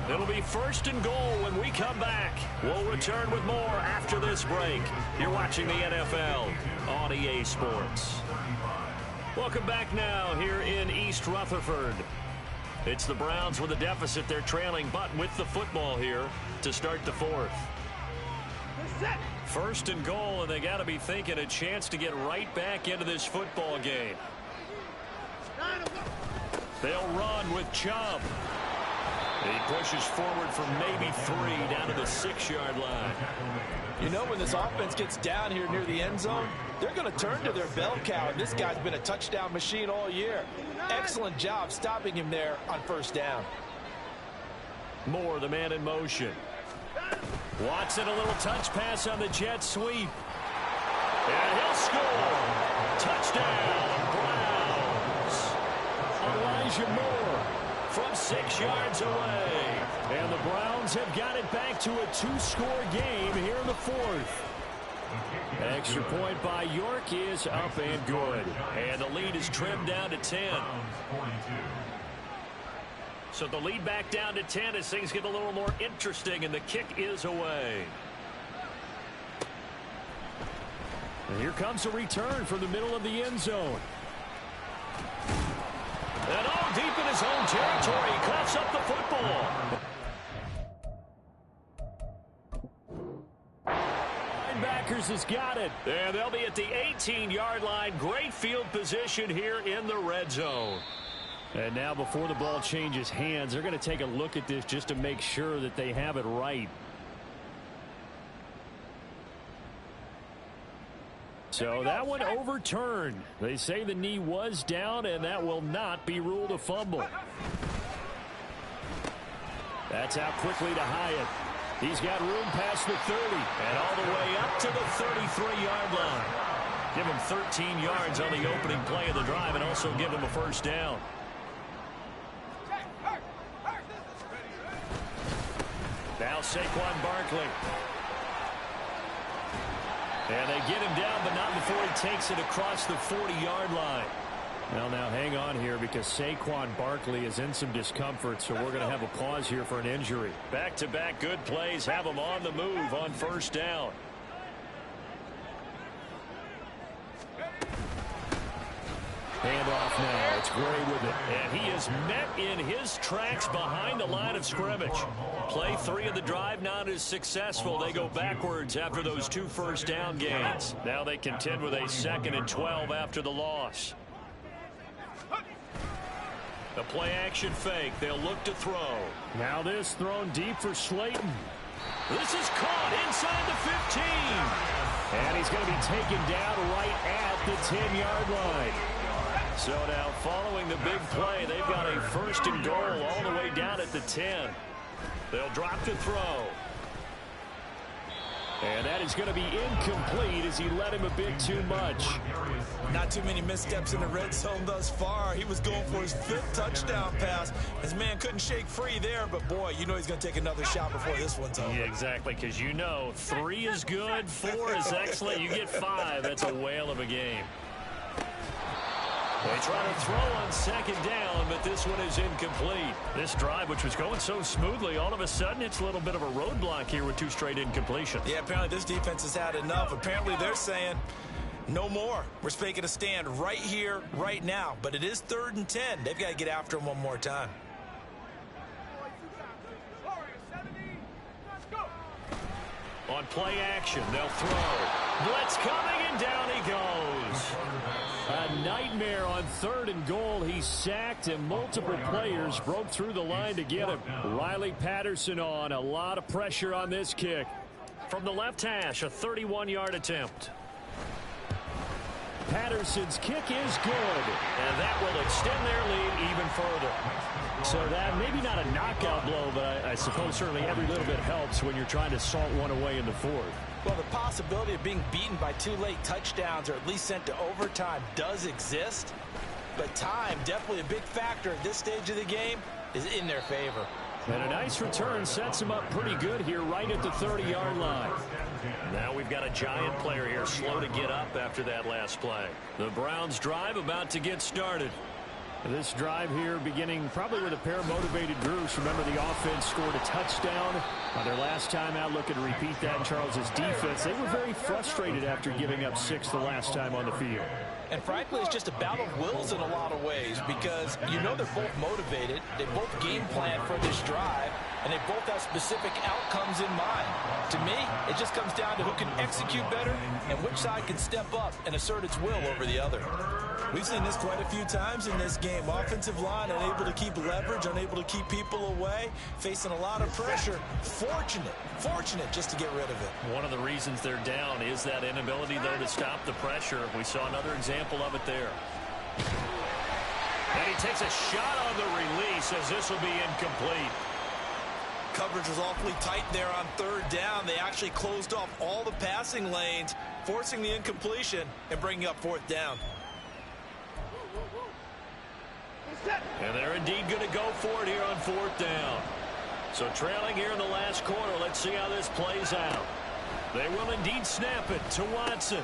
It'll be 1st and goal when we come back. We'll return with more after this break. You're watching the NFL on EA Sports. Welcome back now here in East Rutherford. It's the Browns with a deficit. They're trailing, but with the football here to start the 4th. 1st and goal, and they got to be thinking a chance to get right back into this football game. They'll run with Chubb. He pushes forward from maybe 3 down to the 6-yard line. You know, when this offense gets down here near the end zone, they're going to turn to their bell cow, and this guy's been a touchdown machine all year. Excellent job stopping him there on 1st down. Moore, the man in motion. Watson, a little touch pass on the jet sweep. And he'll score. Touchdown, Browns. Elijah Moore from 6 yards away. And the Browns have got it back to a 2-score game here in the fourth. Extra point by York is up and good. And the lead is trimmed down to 10. So the lead back down to 10 as things get a little more interesting, and the kick is away. And here comes a return from the middle of the end zone. And all deep in his own territory, he coughs up the football. Linebackers has got it. And they'll be at the 18-yard line. Great field position here in the red zone. And now before the ball changes hands, they're going to take a look at this just to make sure that they have it right. So that one overturned. They say the knee was down, and that will not be ruled a fumble. That's out quickly to Hyatt. He's got room past the 30 and all the way up to the 33-yard line. Give him 13 yards on the opening play of the drive and also give him a first down. Now Saquon Barkley. And they get him down, but not before he takes it across the 40-yard line. Well, now hang on here because Saquon Barkley is in some discomfort, so we're going to have a pause here for an injury. Back-to-back good plays have him on the move on first down. Handoff now. It's Gray with it. And he is met in his tracks behind the line of scrimmage. Play 3 of the drive not as successful. They go backwards after those 2 first down gains. Now they contend with a 2nd and 12 after the loss. The play action fake. They'll look to throw. Now this thrown deep for Slayton. This is caught inside the 15. And he's going to be taken down right at the 10-yard line. So now following the big play, they've got a 1st and goal all the way down at the 10. They'll drop to throw. And that is going to be incomplete as he led him a bit too much. Not too many missteps in the red zone thus far. He was going for his 5th touchdown pass. His man couldn't shake free there, but boy, you know he's going to take another shot before this one's over. Yeah, exactly, because you know 3 is good, 4 is excellent. You get 5, that's a whale of a game. They try to throw on 2nd down, but this one is incomplete. This drive, which was going so smoothly, all of a sudden it's a little bit of a roadblock here with 2 straight incompletions. Yeah, apparently this defense has had enough. Apparently they're saying no more. We're making a stand right here, right now. But it is 3rd and 10. They've got to get after him one more time. On play action, they'll throw. Blitz coming, and down he goes. A nightmare on 3rd and goal. He's sacked, and multiple players broke through the line to get him. Riley Patterson on. A lot of pressure on this kick. From the left hash, a 31-yard attempt. Patterson's kick is good, and that will extend their lead even further. So that maybe not a knockout blow, but I suppose certainly every little bit helps when you're trying to salt one away in the 4th. Well, the possibility of being beaten by 2 late touchdowns or at least sent to overtime does exist, but time, definitely a big factor at this stage of the game, is in their favor. And a nice return sets him up pretty good here right at the 30-yard line. Now we've got a giant player here slow to get up after that last play. The Browns drive about to get started. This drive here beginning probably with a pair of motivated groups. Remember, the offense scored a touchdown on their last time out. Looking to repeat that in Charles's defense. They were very frustrated after giving up 6 the last time on the field. And frankly, it's just a battle of wills in a lot of ways because you know they're both motivated. They both game plan for this drive, and they both have specific outcomes in mind. To me, it just comes down to who can execute better and which side can step up and assert its will over the other. We've seen this quite a few times in this game. Offensive line unable to keep leverage, unable to keep people away, facing a lot of pressure. Fortunate just to get rid of it. One of the reasons they're down is that inability, though, to stop the pressure. We saw another example of it there. And he takes a shot on the release as this will be incomplete. Coverage was awfully tight there on 3rd down. They actually closed off all the passing lanes, forcing the incompletion and bringing up 4th down. And they're indeed going to go for it here on 4th down. So trailing here in the last quarter. Let's see how this plays out. They will indeed snap it to Watson.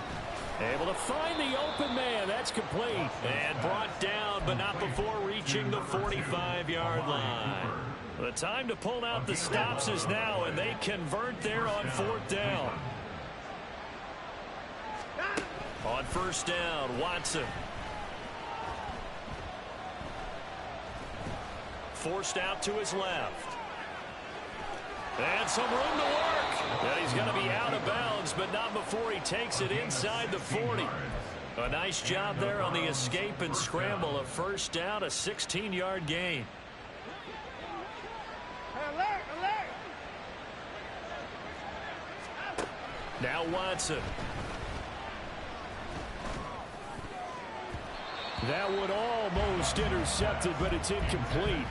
Able to find the open man. That's complete. And brought down, but not before reaching the 45-yard line. The time to pull out the stops is now, and they convert there on 4th down. On 1st down, Watson. Forced out to his left. And some room to work. And he's going to be out of bounds, but not before he takes it inside the 40. A nice job there on the escape and scramble. A 1st down, a 16-yard gain. Now Watson. That one almost intercepted, but it's incomplete.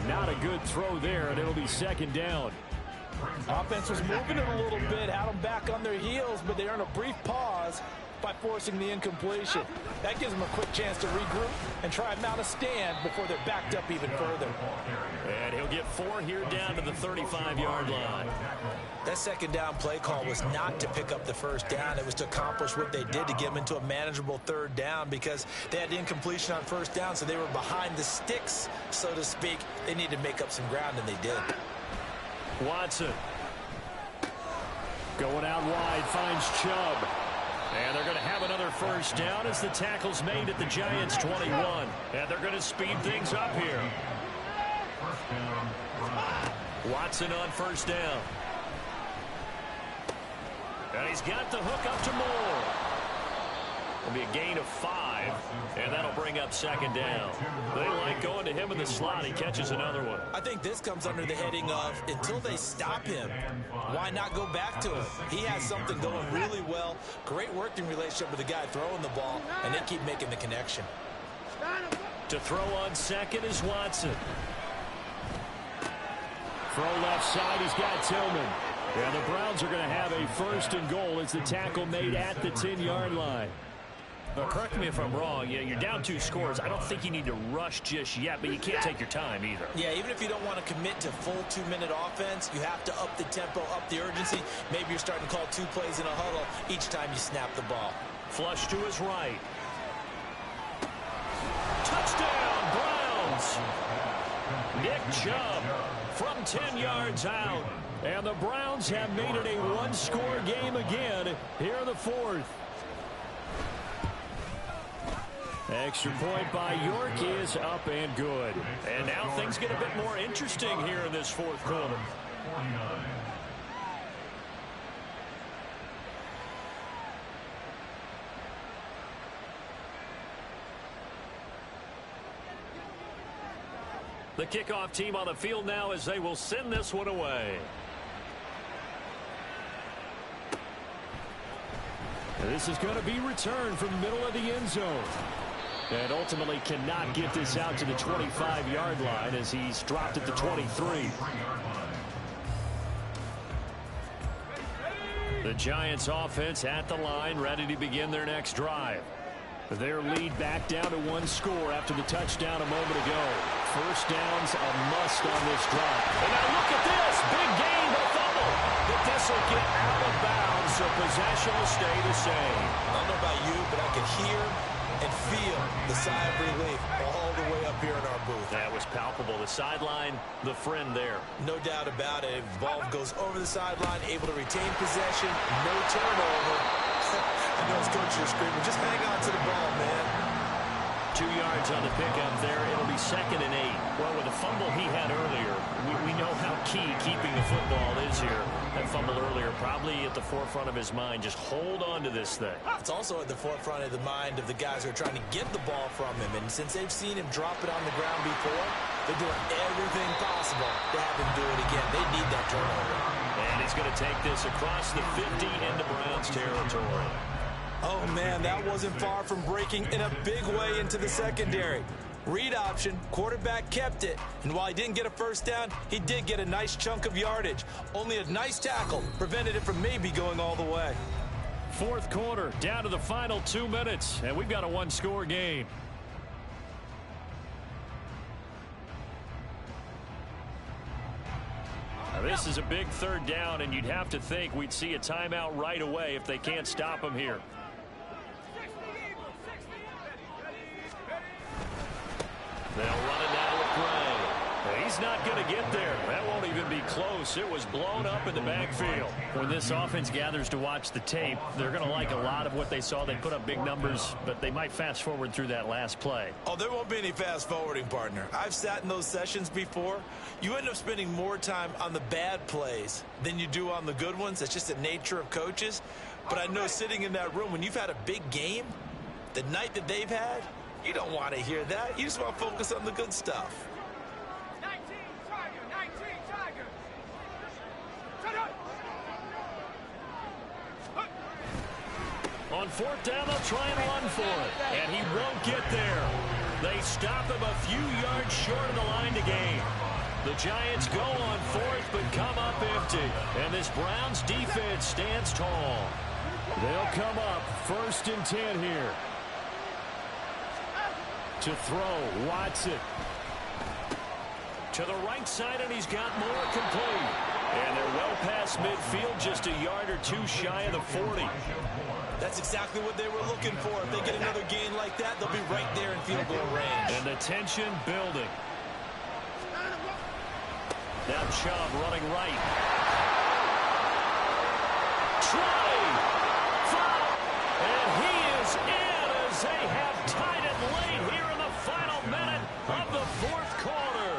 Not a good throw there, and it'll be 2nd down. Offense was moving it a little bit, had them back on their heels, but they earned a brief pause by forcing the incompletion. That gives them a quick chance to regroup and try and mount a stand before they're backed up even further. And he'll get 4 here down to the 35-yard line. That 2nd down play call was not to pick up the 1st down. It was to accomplish what they did to get them into a manageable 3rd down because they had incompletion on 1st down, so they were behind the sticks, so to speak. They needed to make up some ground, and they did. Watson. Going out wide, finds Chubb. And they're going to have another 1st down as the tackle's made at the Giants' 21. And they're going to speed things up here. Watson on 1st down. And he's got the hook up to Moore. It'll be a gain of 5, and that'll bring up 2nd down. They like going to him in the slot. He catches another one. I think this comes under the heading of until they stop him, why not go back to him? He has something going really well. Great working relationship with the guy throwing the ball, and they keep making the connection. To throw on 2nd is Watson. Throw left side, he's got Tillman. And the Browns are going to have a 1st and goal as the tackle made at the 10-yard line. Correct me if I'm wrong. Yeah, you're down 2 scores. I don't think you need to rush just yet, but you can't take your time either. Yeah, even if you don't want to commit to full 2-minute offense, you have to up the tempo, up the urgency. Maybe you're starting to call 2 plays in a huddle each time you snap the ball. Flush to his right. Touchdown, Browns! Nick Chubb from 10 yards out. And the Browns have made it a 1-score game again here in the 4th. Extra point by York is up and good. And now things get a bit more interesting here in this 4th quarter. The kickoff team on the field now as they will send this one away. This is going to be returned from the middle of the end zone. And ultimately cannot get this out to the 25-yard line as he's dropped at the 23. The Giants offense at the line, ready to begin their next drive. Their lead back down to 1 score after the touchdown a moment ago. 1st down's a must on this drive. And now look at this. Big gain, but fumble. But this will get out of bounds, so possession will stay the same. I don't know about you, but I can hear and feel the sigh of relief all the way up here in our booth. That was palpable. The sideline, the friend there. No doubt about it. The ball goes over the sideline, able to retain possession, no turnover. I know his coach is screaming, just hang on to the ball, man. 2 yards on the pickup there. It'll be 2nd and 8. Well, with the fumble he had earlier, we know how key keeping the football is here. That fumble earlier probably at the forefront of his mind. Just hold on to this thing. It's also at the forefront of the mind of the guys who are trying to get the ball from him. And since they've seen him drop it on the ground before, they're doing everything possible to have him do it again. They need that turnover. And he's going to take this across the 50 into Browns territory. Oh, man, that wasn't far from breaking in a big way into the secondary. Read option, quarterback kept it, and while he didn't get a 1st down, he did get a nice chunk of yardage. Only a nice tackle prevented it from maybe going all the way. 4th quarter, down to the final 2 minutes, and we've got a 1-score game. This is a big third down, and you'd have to think we'd see a timeout right away if they can't stop him here. They'll run it down with Gray. He's not going to get there. That won't even be close. It was blown up in the backfield. When this offense gathers to watch the tape, they're going to like a lot of what they saw. They put up big numbers, but they might fast forward through that last play. Oh, there won't be any fast forwarding, partner. I've sat in those sessions before. You end up spending more time on the bad plays than you do on the good ones. That's just the nature of coaches. But I know sitting in that room, when you've had a big game, the night that they've had, you don't want to hear that. You just want to focus on the good stuff. On fourth down, they'll try and run for it. And he won't get there. They stop him a few yards short of the line to gain. The Giants go on fourth, but come up empty. And this Browns defense stands tall. They'll come up 1st and 10 here. To throw, Watson. To the right side, and he's got more complete. And they're well past midfield, just a yard or two shy of the 40. That's exactly what they were looking for. If they get another gain like that, they'll be right there in field goal range. And the tension building. Now Chubb running right. Try! Foul! And he is in as they have tied it late here in the final minute of the fourth quarter.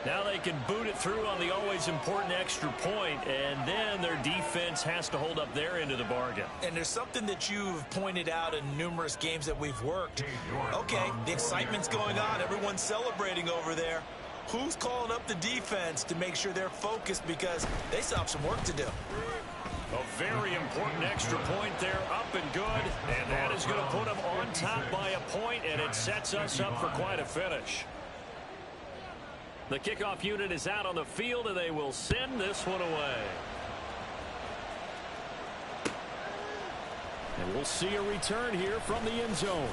Now they can boot it through on the always important extra point, and then their defense has to hold up their end of the bargain. And there's something that you've pointed out in numerous games that we've worked. Okay, the excitement's going on. Everyone's celebrating over there. Who's calling up the defense to make sure they're focused, because they still have some work to do? A very important extra point there, up and good, and that is going to put them on top by a point, and it sets us up for quite a finish. The kickoff unit is out on the field, and they will send this one away. And we'll see a return here from the end zone.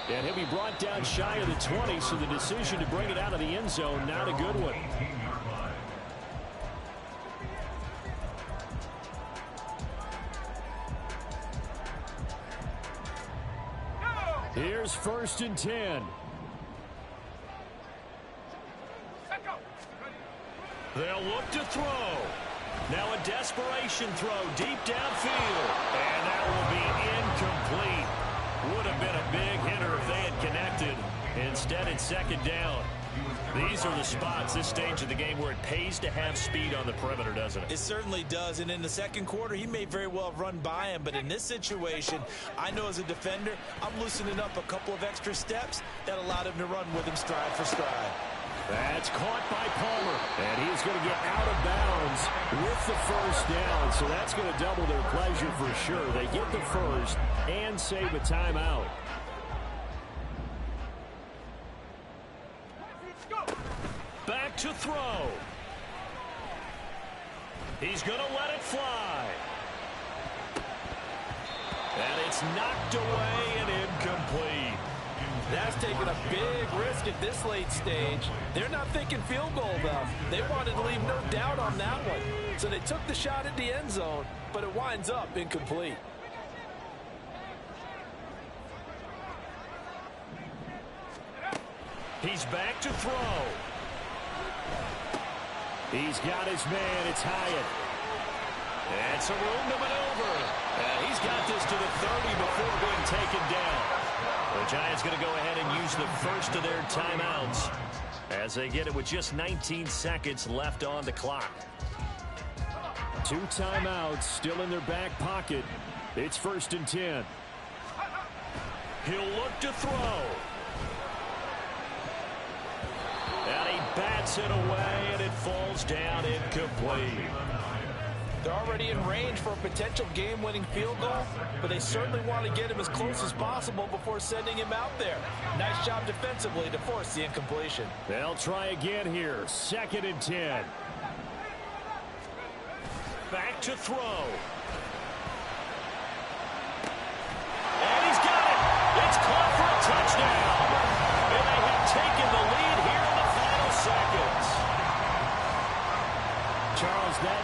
And he'll be brought down shy of the 20, so the decision to bring it out of the end zone, not a good one. Here's 1st and 10. They'll look to throw. Now a desperation throw deep downfield. And that will be incomplete. Would have been a big hitter if they had connected. Instead, it's 2nd down. These are the spots, this stage of the game, where it pays to have speed on the perimeter, doesn't it? It certainly does. And in the second quarter, he may very well have run by him. But in this situation, I know as a defender, I'm loosening up a couple of extra steps that allowed him to run with him stride for stride. That's caught by Palmer. And he's going to get out of bounds with the 1st down. So that's going to double their pleasure for sure. They get the first and save a timeout. Back to throw. He's going to let it fly. And it's knocked away and incomplete. That's taking a big risk at this late stage. They're not thinking field goal, though. They wanted to leave no doubt on that one. So they took the shot at the end zone, but it winds up incomplete. He's back to throw. He's got his man. It's Hyatt. And some room to maneuver. And he's got this to the 30 before being taken down. The Giants going to go ahead and use the first of their timeouts as they get it with just 19 seconds left on the clock. 2 timeouts still in their back pocket. It's 1st and 10. He'll look to throw. And he bats it away, and it falls down incomplete. They're already in range for a potential game-winning field goal, but they certainly want to get him as close as possible before sending him out there. Nice job defensively to force the incompletion. They'll try again here. 2nd and 10. Back to throw. And he's got it. It's caught for a touchdown. And they have taken the lead here in the final seconds.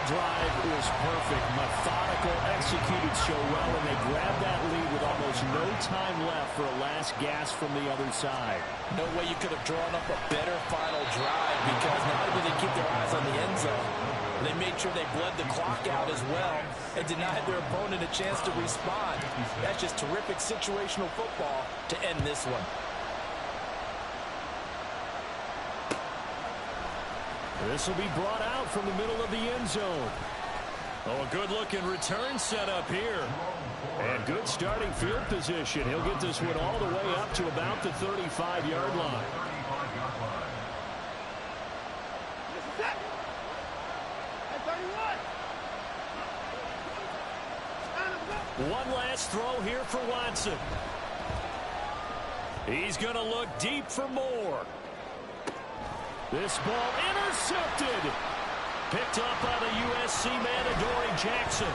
drive was perfect. Methodical, executed so well, and they grabbed that lead with almost no time left for a last gasp from the other side. No way you could have drawn up a better final drive, because not only did they keep their eyes on the end zone, they made sure they bled the clock out as well and denied their opponent a chance to respond. That's just terrific situational football to end this one. This will be brought out from the middle of the end zone. Oh, a good-looking return setup here. And good starting field position. He'll get this one all the way up to about the 35-yard line. One last throw here for Watson. He's going to look deep for more. This ball intercepted. Picked up by the USC man, Adoree Jackson.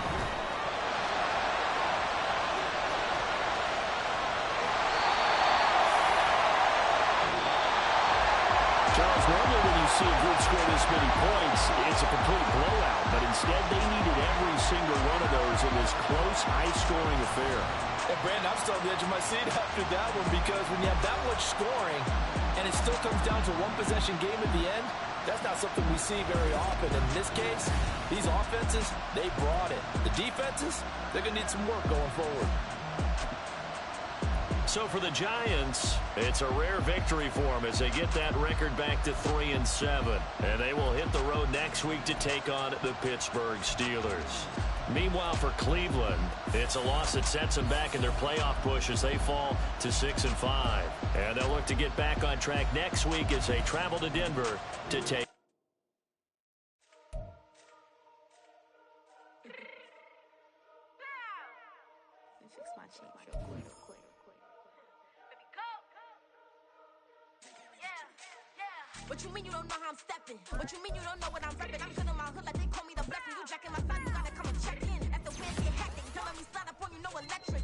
Charles, normally when you see a group score this many points, it's a complete blowout. But instead, they needed every single one of those in this close, high-scoring affair. And Brandon, I'm still on the edge of my seat after that one, because when you have that much scoring and it still comes down to one possession game at the end, that's not something we see very often. In this case, these offenses, they brought it. The defenses, they're going to need some work going forward. So for the Giants, it's a rare victory for them as they get that record back to 3-7. And they will hit the road next week to take on the Pittsburgh Steelers. Meanwhile, for Cleveland, it's a loss that sets them back in their playoff push as they fall to 6-5. And they'll look to get back on track next week as they travel to Denver to take. What you mean you don't know how I'm stepping? What you mean you don't know what I'm repping? I'm feeling my hood like they call me the blessing. You jacking my side, you gotta come and check in. At the wind get hectic, don't let me slide up on you, no electric.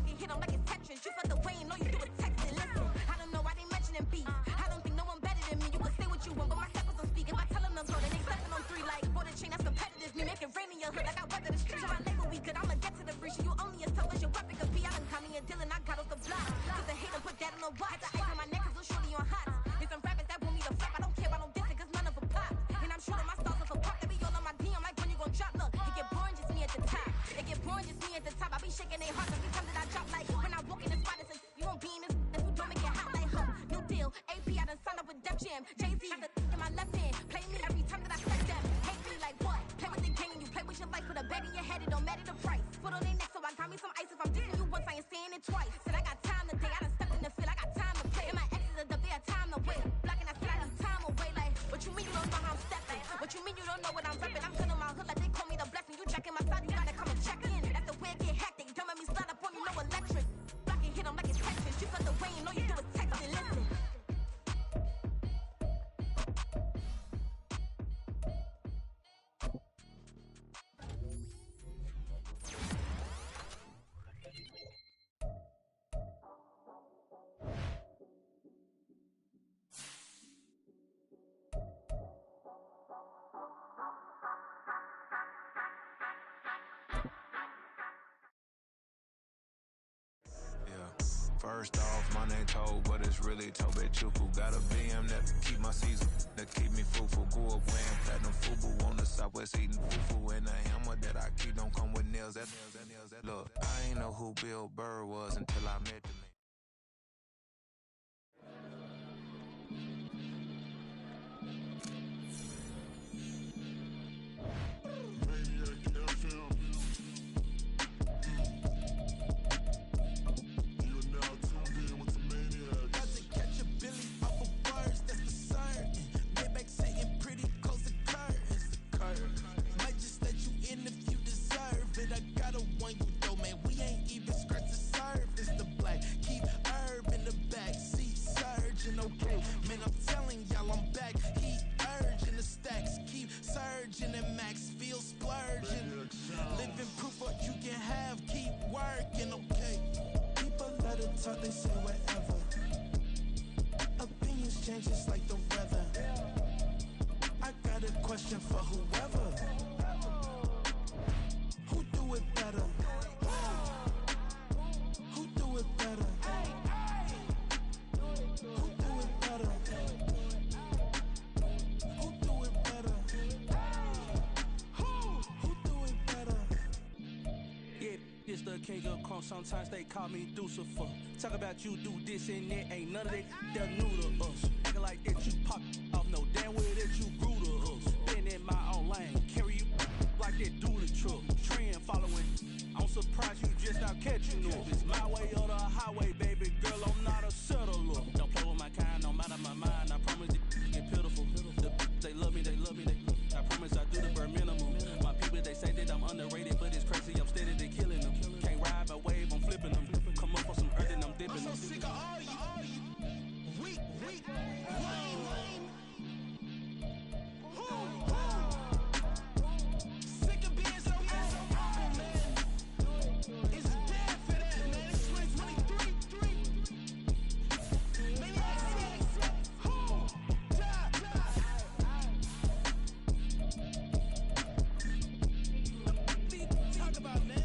You hit them like it's Tetris. You felt the way and all you do is text it. Listen, I don't know why they mentioning beef. I don't think no one better than me. You can say what you want, but my steppers don't speak. If I tell them to go, then they stepping on 3 like border chain. That's competitive. Me making rain in your hood like I weather the street. So I label we good. I'ma get to the breach. You only as tough as your weapon could be. I done Tommy and Dylan, I got off the block. Cause the hate them put that on the watch. Had the ice on my neck cause little shorty on hot. There's some rappers that want me to flap. I don't care about no dissing cause none of them pop. And I'm shooting my stars off a pop. They be all on my D. I'm like, when you gon' drop? Look, it get boring just me at the top. It get boring just me at the top. I be shaking they hearts every time that I drop. Like when I walk in the spot, it says you won't be in this. If you don't make it hot like huh. New deal. AP, I done signed up with Def Jam. Jay-Z has the in my left hand. Play me every time that I step them. Hate me like what? Play with the game and you play with your life. Put a bet in your head, it don't matter the price. Put on their neck, so I got me some ice. If I'm dissing you once, I ain't saying it twice. Said I got time today. I done stepped in the field. I got time to play. And my exes are up there, time to wait. Blocking, I said I need time away. Like, what you mean you don't know how I'm stepping? What you mean you don't know what I'm repping? I'm feeling my hood like they call me the blessing. You jacking my side, you gotta come and check in. That's the way it get hectic. Don't let me slide up on you, no electric. Blocking, hit them like it's Tetris. You felt the way and all you do is text it. Listen. First off, my name Toad, but it's really Tobe Chuku. Got a BM that keep my season, that keep me fruitful. Grew up wearing platinum FUBU on the Southwest eating fufu. And the hammer that I keep don't come with nails. That look, I ain't know who Bill Burr was until I met the man. They say whatever. Opinions change just like the weather. I got a question for whoever. wrong, sometimes they call me Lucifer. Talk about you do this and that, ain't none of that, they're new to us. Acting like that you pop off, no damn well that you grew to us. Been in my own lane, carry you like that do the truck. Trend following, I'm surprised you just out catching up. It's my way or the highway, baby girl, I'm not a settler. Don't play with my kind, I'm out of my mind, I promise it get pitiful. They love me, they love me, I promise I do the bare minimum. My people, they say that I'm underrated, but it's crazy, I'm steady, they killing them. Can't ride my wave, I'm flipping them. Come up for some earth and I'm dipping them. I'm so sick of all you. Weak, lame. Sick of being so humble, man. It's dead for that, man. It's 2023. Maybe I see. Talk about, man.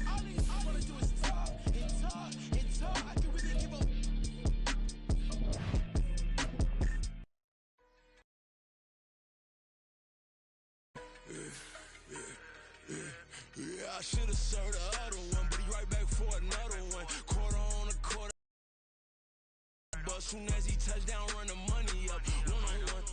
All I wanna do is talk and talk and talk. I can really give up. Yeah, I should've served the other one, but he right back for another one. Quarter on a quarter. But soon as he touch down, run the money up. One-on-one.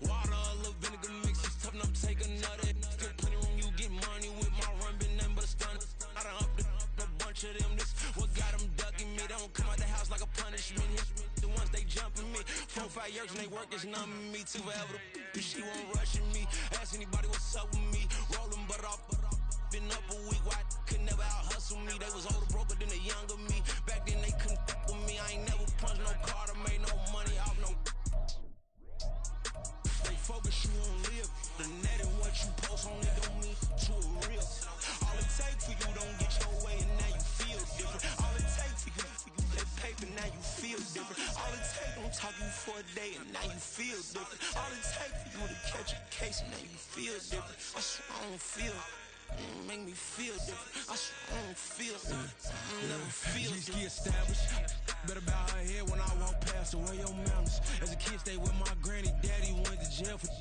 Water, a little vinegar mix, it's tough enough to take another. Get plenty room, you get money with my run, been nothing but a stun. I done up a bunch of them, this what got them ducking me. They don't come out the house like a punishment. The ones they jumping me. 4-5 years and they work is numbing me. Too forever, she won't rushing me. Ask anybody what's up with me. Rolling but off. Been up a week, why could never out hustle me? They was older, broker than the younger me. Back then they couldn't fuck with me. I ain't never punched no card or made no money off no. They focus you on live. The net and what you post on it don't mean to a real. All it take for you don't get your way and now you feel different. All it take for you that paper, now you feel different. All it take don't talk you for a day and now you feel different. All it take for you to catch a case and now you feel different. I swear I don't feel. Make me feel different. I swear I don't feel different. Never feel different. Established. Better bow her head when I walk past her. Where your manners? As a kid, stayed with my granny. Daddy went to jail for.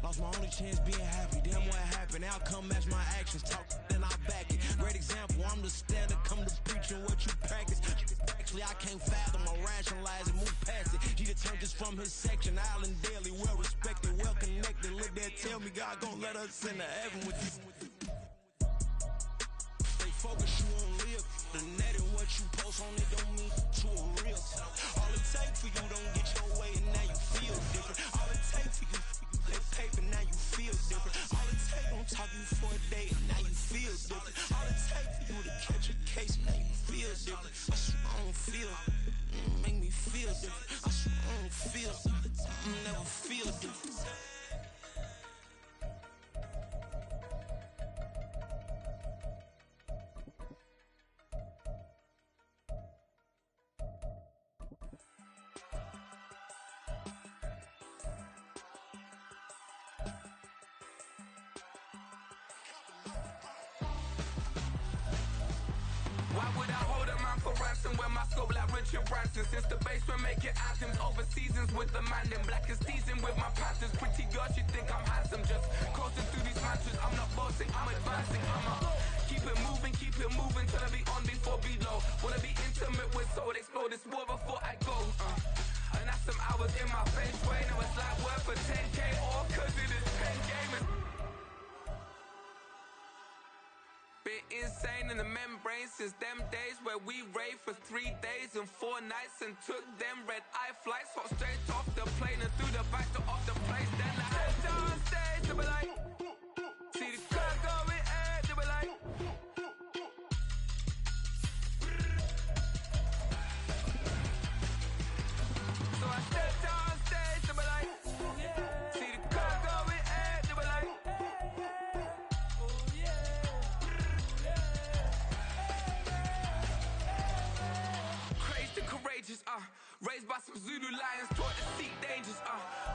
Lost my only chance being happy. Damn what happened. Outcome match my actions. Talk then I back it. Great example. I'm the standard. Come to preaching what you practice. Actually, I can't fathom or rationalize it. Move past it. He determined just from his section. Island Daily, well respected, well connected. Look there, tell me God gon' let us into heaven with you. Focus you on live. The net and what you post on it don't mean to a real. All it take for you don't get your way and now you feel different. All it take for you that paper, now you feel different. All it take don't talk you for a day and now you feel different. All it take for you to catch a case, now you feel different. I swear I don't feel. Make me feel different. I swear I don't feel. Never feel different. Why would I hold a man for ransom when my scope like Richard Branson? Since the basement making anthems over seasons with the man, then black is seasoned with my patterns. Pretty girls, you think I'm handsome, just coasting through these mantras. I'm not bossing, I'm advancing. Keep it moving till I be on before below. Wanna be intimate with soul, explore this war before I go. And that's some hours in my face way. Now it's like worth for 10K all cause it is pen gamers. Been insane in the membrane since them days where we raved for 3 days and 4 nights and took them red eye flights. Hot straight off the plane and through the back door of the place. Then I head down stage, they were like, see the crowd going air, they were like. So I stepped down stage, they were like, see the crowd going air, they were like. Courageous, raised by some Zulu lions, taught to seek dangers,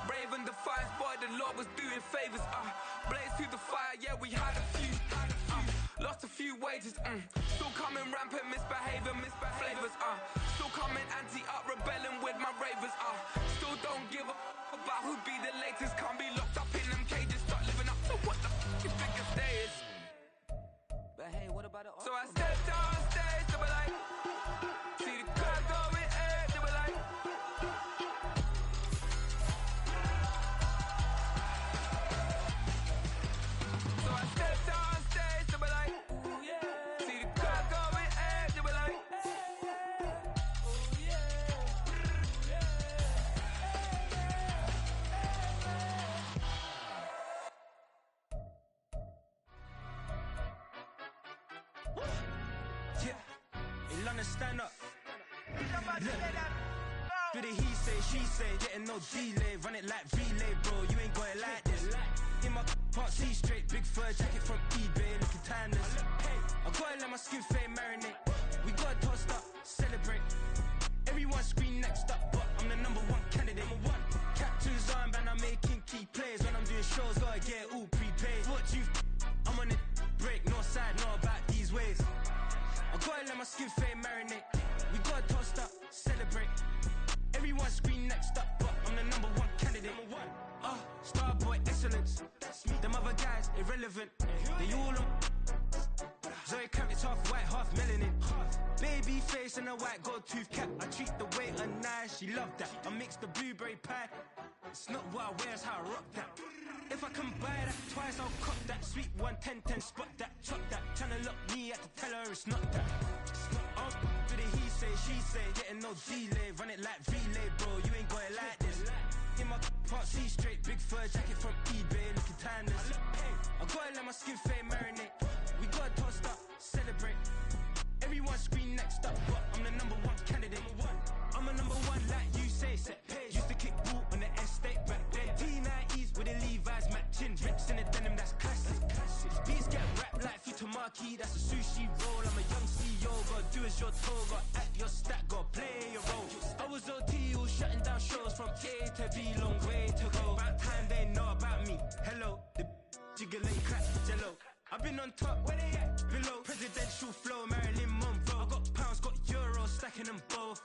brave and defiant, boy, the Lord was doing favors, blaze through the fire, yeah, we had a few, lost a few wages, still coming rampant, misbehaving, flavors, still coming anti-up, rebelling with my ravers, still don't give a about who be the latest, can't be locked up in them cages, start living up to what the you think a day is. But hey, what about it? So I stepped on stage. gonna stand up. Do the he say, she say, getting no delay. Run it like relay, bro, you ain't got it like this. In my part C straight, big fur jacket from eBay, looking timeless. I gotta let my skin fade marinate. We gotta toast up, celebrate. Everyone scream next up, but I'm the #1 candidate. Captain's armband, I'm making key plays. When I'm doing shows, gotta get all prepaid. What you I'm on it, break, no side, no about these ways. I gotta let my skin fade marinate. We gotta toast up, celebrate. Everyone scream next up, but I'm the #1 candidate. Starboy excellence. Them other guys irrelevant. They all on Zoe Kravitz half white, half melanin. Baby face and a white gold tooth cap. I treat the waiter nice, she loved that. I mix the blueberry pie. It's not what I wear, it's how I rock that. If I can buy that twice, I'll cop that. Sweet 110, spot that, chop that. Tryna lock me, I had to tell her it's not that. Do the he say, she say, getting no delay. Run it like relay, bro, you ain't got it like this. In my part C straight, big fur jacket from eBay, looking timeless. I gotta let my skin fade marinate. We gotta toast up, celebrate. Everyone scream next up, but I'm the #1 candidate. I'm a #1 like you say, set page. Used to kick ball on the estate back then. T90s with the Levi's matching. Rips in the denim, that's classic. Beats get wrapped like Futamaki, that's a sushi roll. I'm a young CEO, gotta do as you're told. Gotta act your stat, gotta play your role. I was OT, all shutting down shows from A to B, long way to go. About time they know about me. Hello, the jiggling crack jello. I've been on top, where they at? Below. Presidential flow, Marilyn Monroe. I got pounds, got euros, stacking them both.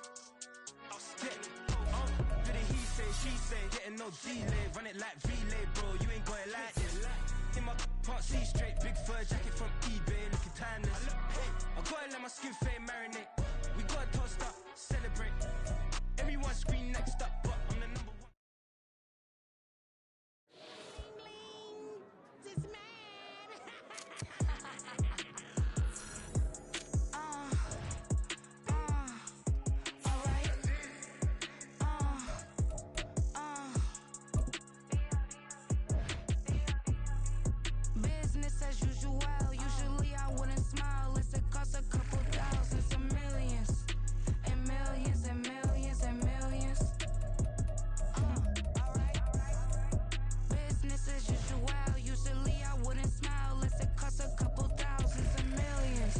Do the he say, she say, getting no delay. Run it like relay, bro, you ain't got it like this. In my part C straight, big fur jacket from eBay, looking timeless. I gotta let my skin fade marinate. We gotta toast up, celebrate. Everyone scream next up, but I'm the #1. Business as usual. Usually I wouldn't smile. It's a cost a couple thousands of millions. And millions and millions and millions. Business as usual. Usually I wouldn't smile. It's a cost a couple thousands of millions.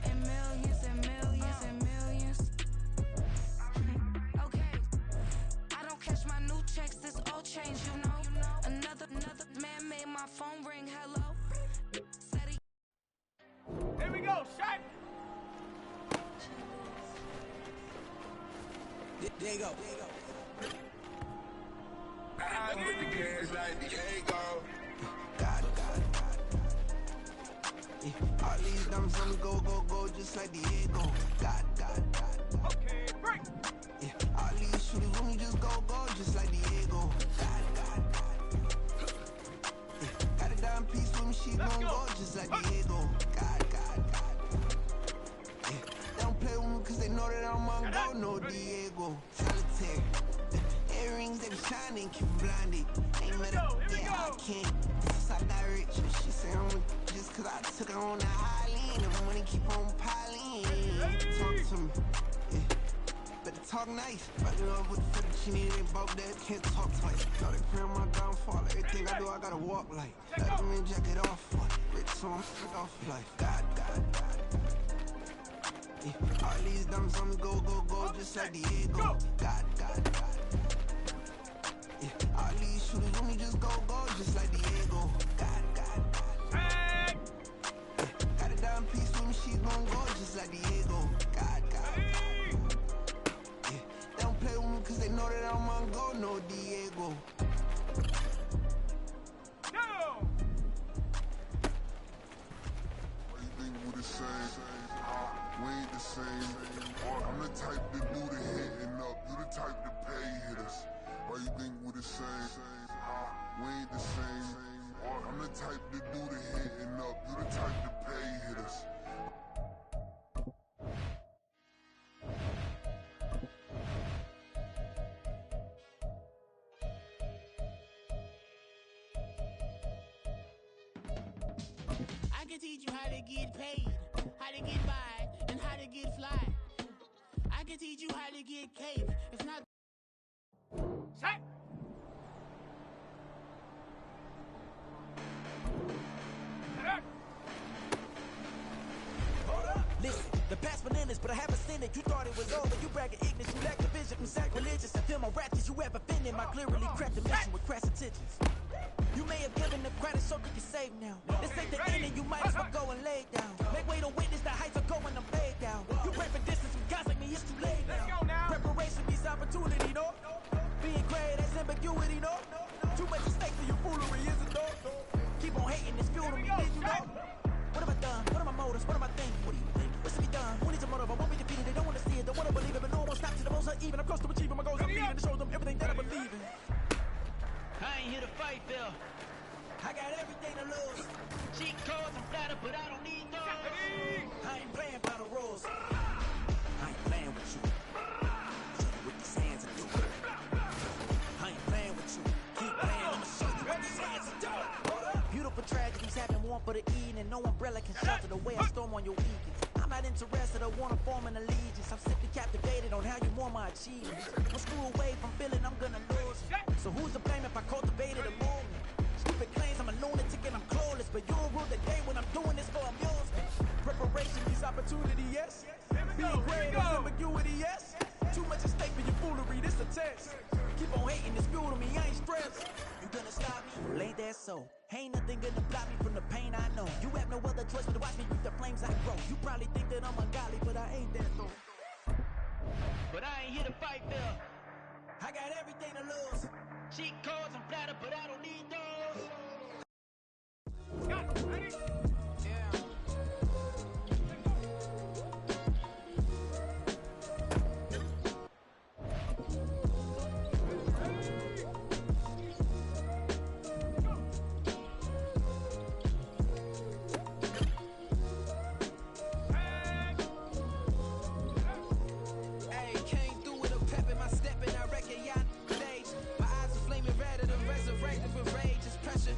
And millions and millions and millions. Okay. I don't catch my new checks. This old change, you know. Another man made my phone ring. Hello. Said he. Here we go, shot. There you go. I put the gas like Diego. God. Yeah. All these numbers on the go, just like Diego. God. Okay, break. Yeah. All these shooters on me just go, just like Diego. God. Yeah. Got a dime piece with me, she gon' go just like Diego. God. Yeah. They don't play with me cause they know that I'm on go, no Diego. Solitaire. Earrings, they be shining, keep blinded. Ain't met her, yeah, I can't. Since I got rich, she say I'm just cause I took her on the island. The money keep on piling. Talk to me, yeah. Better talk nice. Fucking up with the fettuccine, they both dead, can't talk twice. Now they pray on my downfall, everything I do, I gotta walk like. Let them in jacket off, rich so I'm sick off life. God. Yeah. All these diamonds on me go, just like Diego. God. Yeah. All these shooters on me just go, just like Diego. God. Yeah. Got a dime piece with me, she gon' go just like Diego. God. Yeah. They don't play with me cause they know that I'm on go, no Diego. Why you think we the same? We ain't the same. I'm the type to do the hitting up, you the type to pay hitters. Why you think we the same? We ain't the same. I'm the type to do the hitting up, you the type to pay hitters. I can teach you how to get paid, how to get by, and how to get fly. I can teach you how to get cake. It's not. Shut. Listen, the past bananas, but I haven't seen it. You thought it was over. You bragging ignorance. You lack the vision from sacrilegious. I feel my ratchets. You ever offended my clearly cracked the mission with crass intentions. You may have given the credit so that you're safe now. This ain't the end and you might as well go and lay down. Make way to witness the heights are going, I'm laid down. You pray for distance with guys like me, it's too late now. Preparation means opportunity, no? Being great, that's ambiguity, no? Too much at stake for your foolery, isn't no? Keep on hating, it's fuel to me, did you know? What have I done? What are my motives? What am I thinking? What do you think? What's to be done? Who needs a motive? I won't be defeated. They don't want to see it. Don't want to believe it. But no one stops to the most uneven. I'm close to achieving my goals. I'm feeding to show them everything that I believe in. I ain't here to fight, Phil. I got everything to lose. Cheat codes, I'm flattered, but I don't need those. I ain't playing by the rules. I ain't playing with you. Show you what these hands are doing. I ain't playing with you. Keep playing, I'ma show you what these hands are doing. Beautiful tragedies happen, one for the evening. No umbrella can shelter the way I storm on your weekends. I'm not interested, I wanna form an allegiance. I'm simply captivated on how you more my achievements. One screw away from feeling I'm gonna lose it. So who's to blame if I cultivated a movement? Stupid claims I'm a lunatic and I'm clueless, but you'll rule the day when I'm doing this for amusement. Preparation means opportunity, yes. Being great is ambiguity, yes. Too much at stake for your foolery, this a test. Keep on hating, this fuel to me, I ain't stressed. You gonna stop me? Well, ain't that so? Ain't nothing gonna block me from the pain I know. You have no other choice but to watch me reap the flames I grow. You probably think that I'm ungodly, but I ain't that though. But I ain't here to fight, Phil. I got everything to lose. Cheat codes, I'm flattered, but I don't need those. Ready? Yeah. Hey, came through with a pep in my step and I reckon y'all stage. My eyes are flaming redder than resurrected with rage. It's pressure.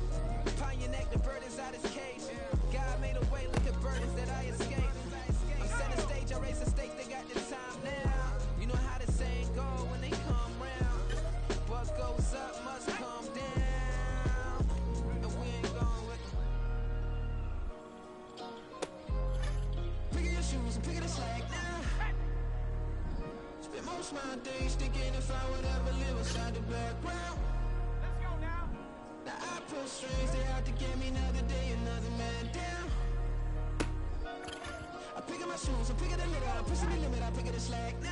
Upon your neck, the bird is out his cage. God made a way, look at burdens that I escaped. I'm setting stage, I raise the stakes, they got the time now. You know how the saying go when they come round. What goes up must come down. And we ain't going with them. Pick your shoes and pick the slack now. Spend most of my days thinking if I would ever live inside the background. Let's go now. Now I pull strings, they out to get me another day, another man down. I pick up my shoes, I pick up the litter, I'm pushing the limit, I pick up the slack now.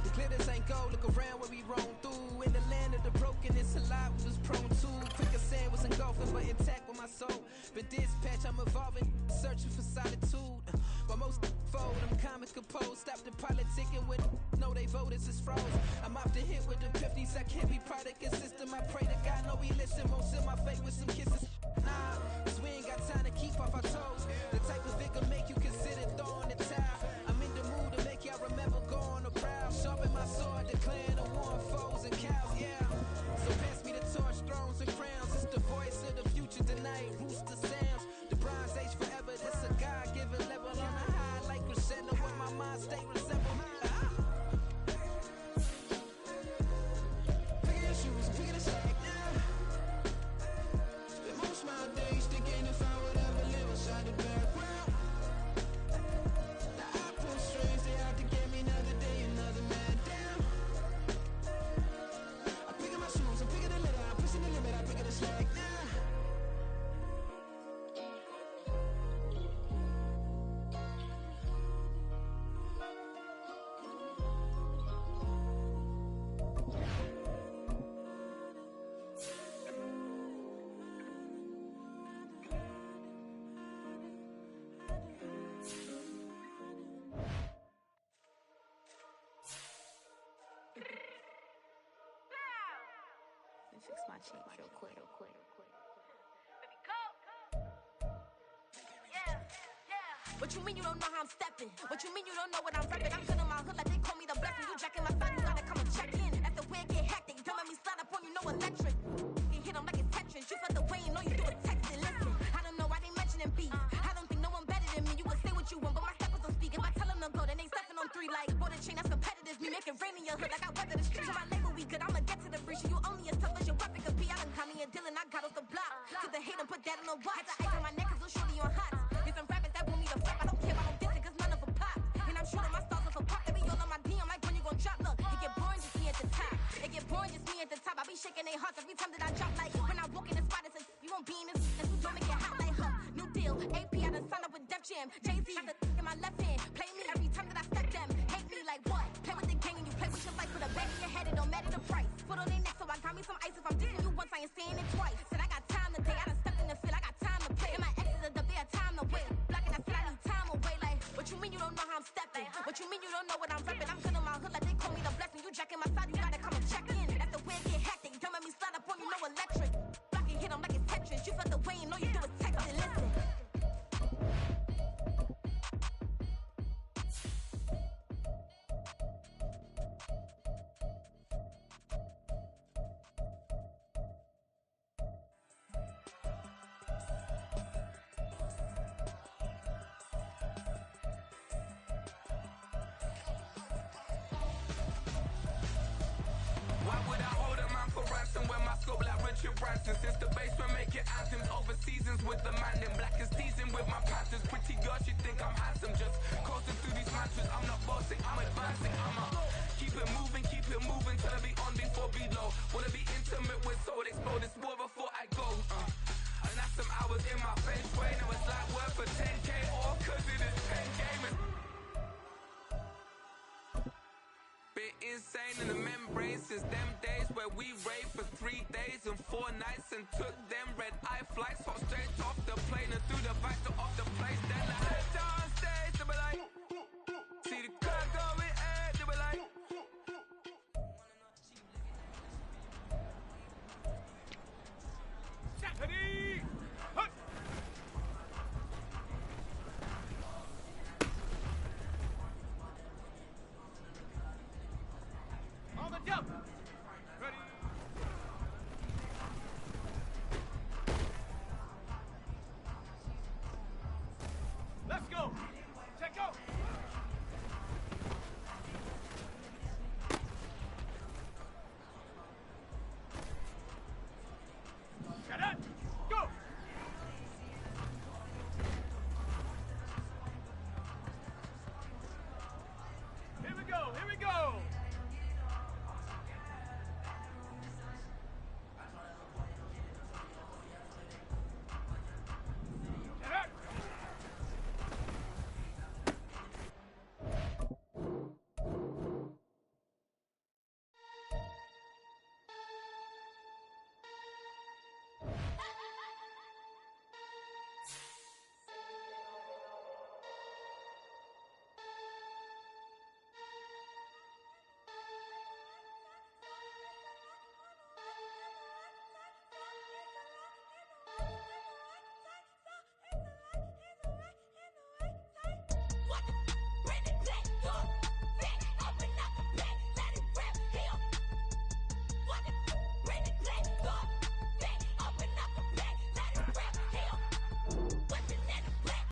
The glitters ain't gold, look around where we roam through. In the land of the broken, it's a lot we was prone to. Quicker sand was engulfing, but intact with my soul. Been dispatched, I'm evolving, searching for solitude. While most fold, I'm comic composed. Stop the politicking when know they voters is froze. I'm off the hit with the 50s, I can't be product and system. I pray to God, no, we listen. Most in my face with some kisses. Nah, cause we ain't got time to keep off our toes. The type of vigor make you consider throwing the towel. I'm in the mood to make y'all remember going to proud. Sharpen my sword, declaring the war on foes and cows, yeah. So pass me the torch, thrones and crowns. It's the voice of the future tonight, rooster sounds. The Bronze Age forever, this a God-given level. On a high like crescendo when my mind state resemble. Pick your shoes and pick the slack now. Spend most of my days thinking if I would ever live inside the background. Now I pull strings, they out to get me another day, another man down. I pick up my shoes, I pick up the litter, I'm pushing the limit, I pick up the slack now. Let me fix my cheek real quick. What you mean you don't know how I'm stepping? What you mean you don't know what I'm repping? I'm feeling my hood like they call me the blessing. You jacking my side, you gotta come and check in. As the wind get hectic, don't let me slide up on you, no electric. You hit them like it's Tetris. You felt the way, you know you do a texting. Listen, I don't know why they mentioning beef. I don't think no one better than me. You would say what you want, but my step is on speak. If I tell them to go, dealing, I got off the block. To the hate and put that on the watch. Had the ice on my neck, cause little shorty on hot. There's some rappers that want me to flop. I don't care about no dissing, cause none of them pop. And I'm shooting my stars off a pop. They be all on my DM, like when you gon' drop. Look, it get boring, just me at the top. It get boring, just me at the top. I be shaking their hearts every time that I drop. Like when I walk in the spot, it says, you won't be in this. And don't make it hot like her. New deal, AP, I done signed up with Def Jam. Jay-Z, got the in my left hand. Play me every time that I step them. Hate me like what? Play with the gang and you play with your life. Put a bag in your head, it don't matter the price. Foot on their neck, so I got me some ice. If I'm dissing you once, I ain't saying it twice. Said I got time today, I done stepped in the field, I got time to play. And my exes are the bare time to wait. Blocking, I said I need time away. Like, what you mean you don't know how I'm stepping? What you mean you don't know what I'm repping? I'm good in my hood like they call me the blessing. You jacking my side, you gotta come and check in. That's the way it get hectic. Don't make me slide up on you, no electric. Blocking, hit 'em like it's Tetris. You felt the way, and all you do is text and listen. Why would I hold a man for ransom when my scope like Richard Branson? Since the basement making anthems over seasons with the man in black is teasing with my panthers. Pretty girl, she think I'm handsome. Just coasting through these mantras. I'm not bossing, I'm advancing. I'ma keep it moving till I be on before below. Wanna be intimate with soul, explode this war before I go. And that's some hours in my bench way. Now it's like work for 10K or cause it is 10 gaming. Been insane in the membrane since them days where we raved for 3 days and 4 nights and took them red eye flights hot straight off the plane and through the back door of the place. Then I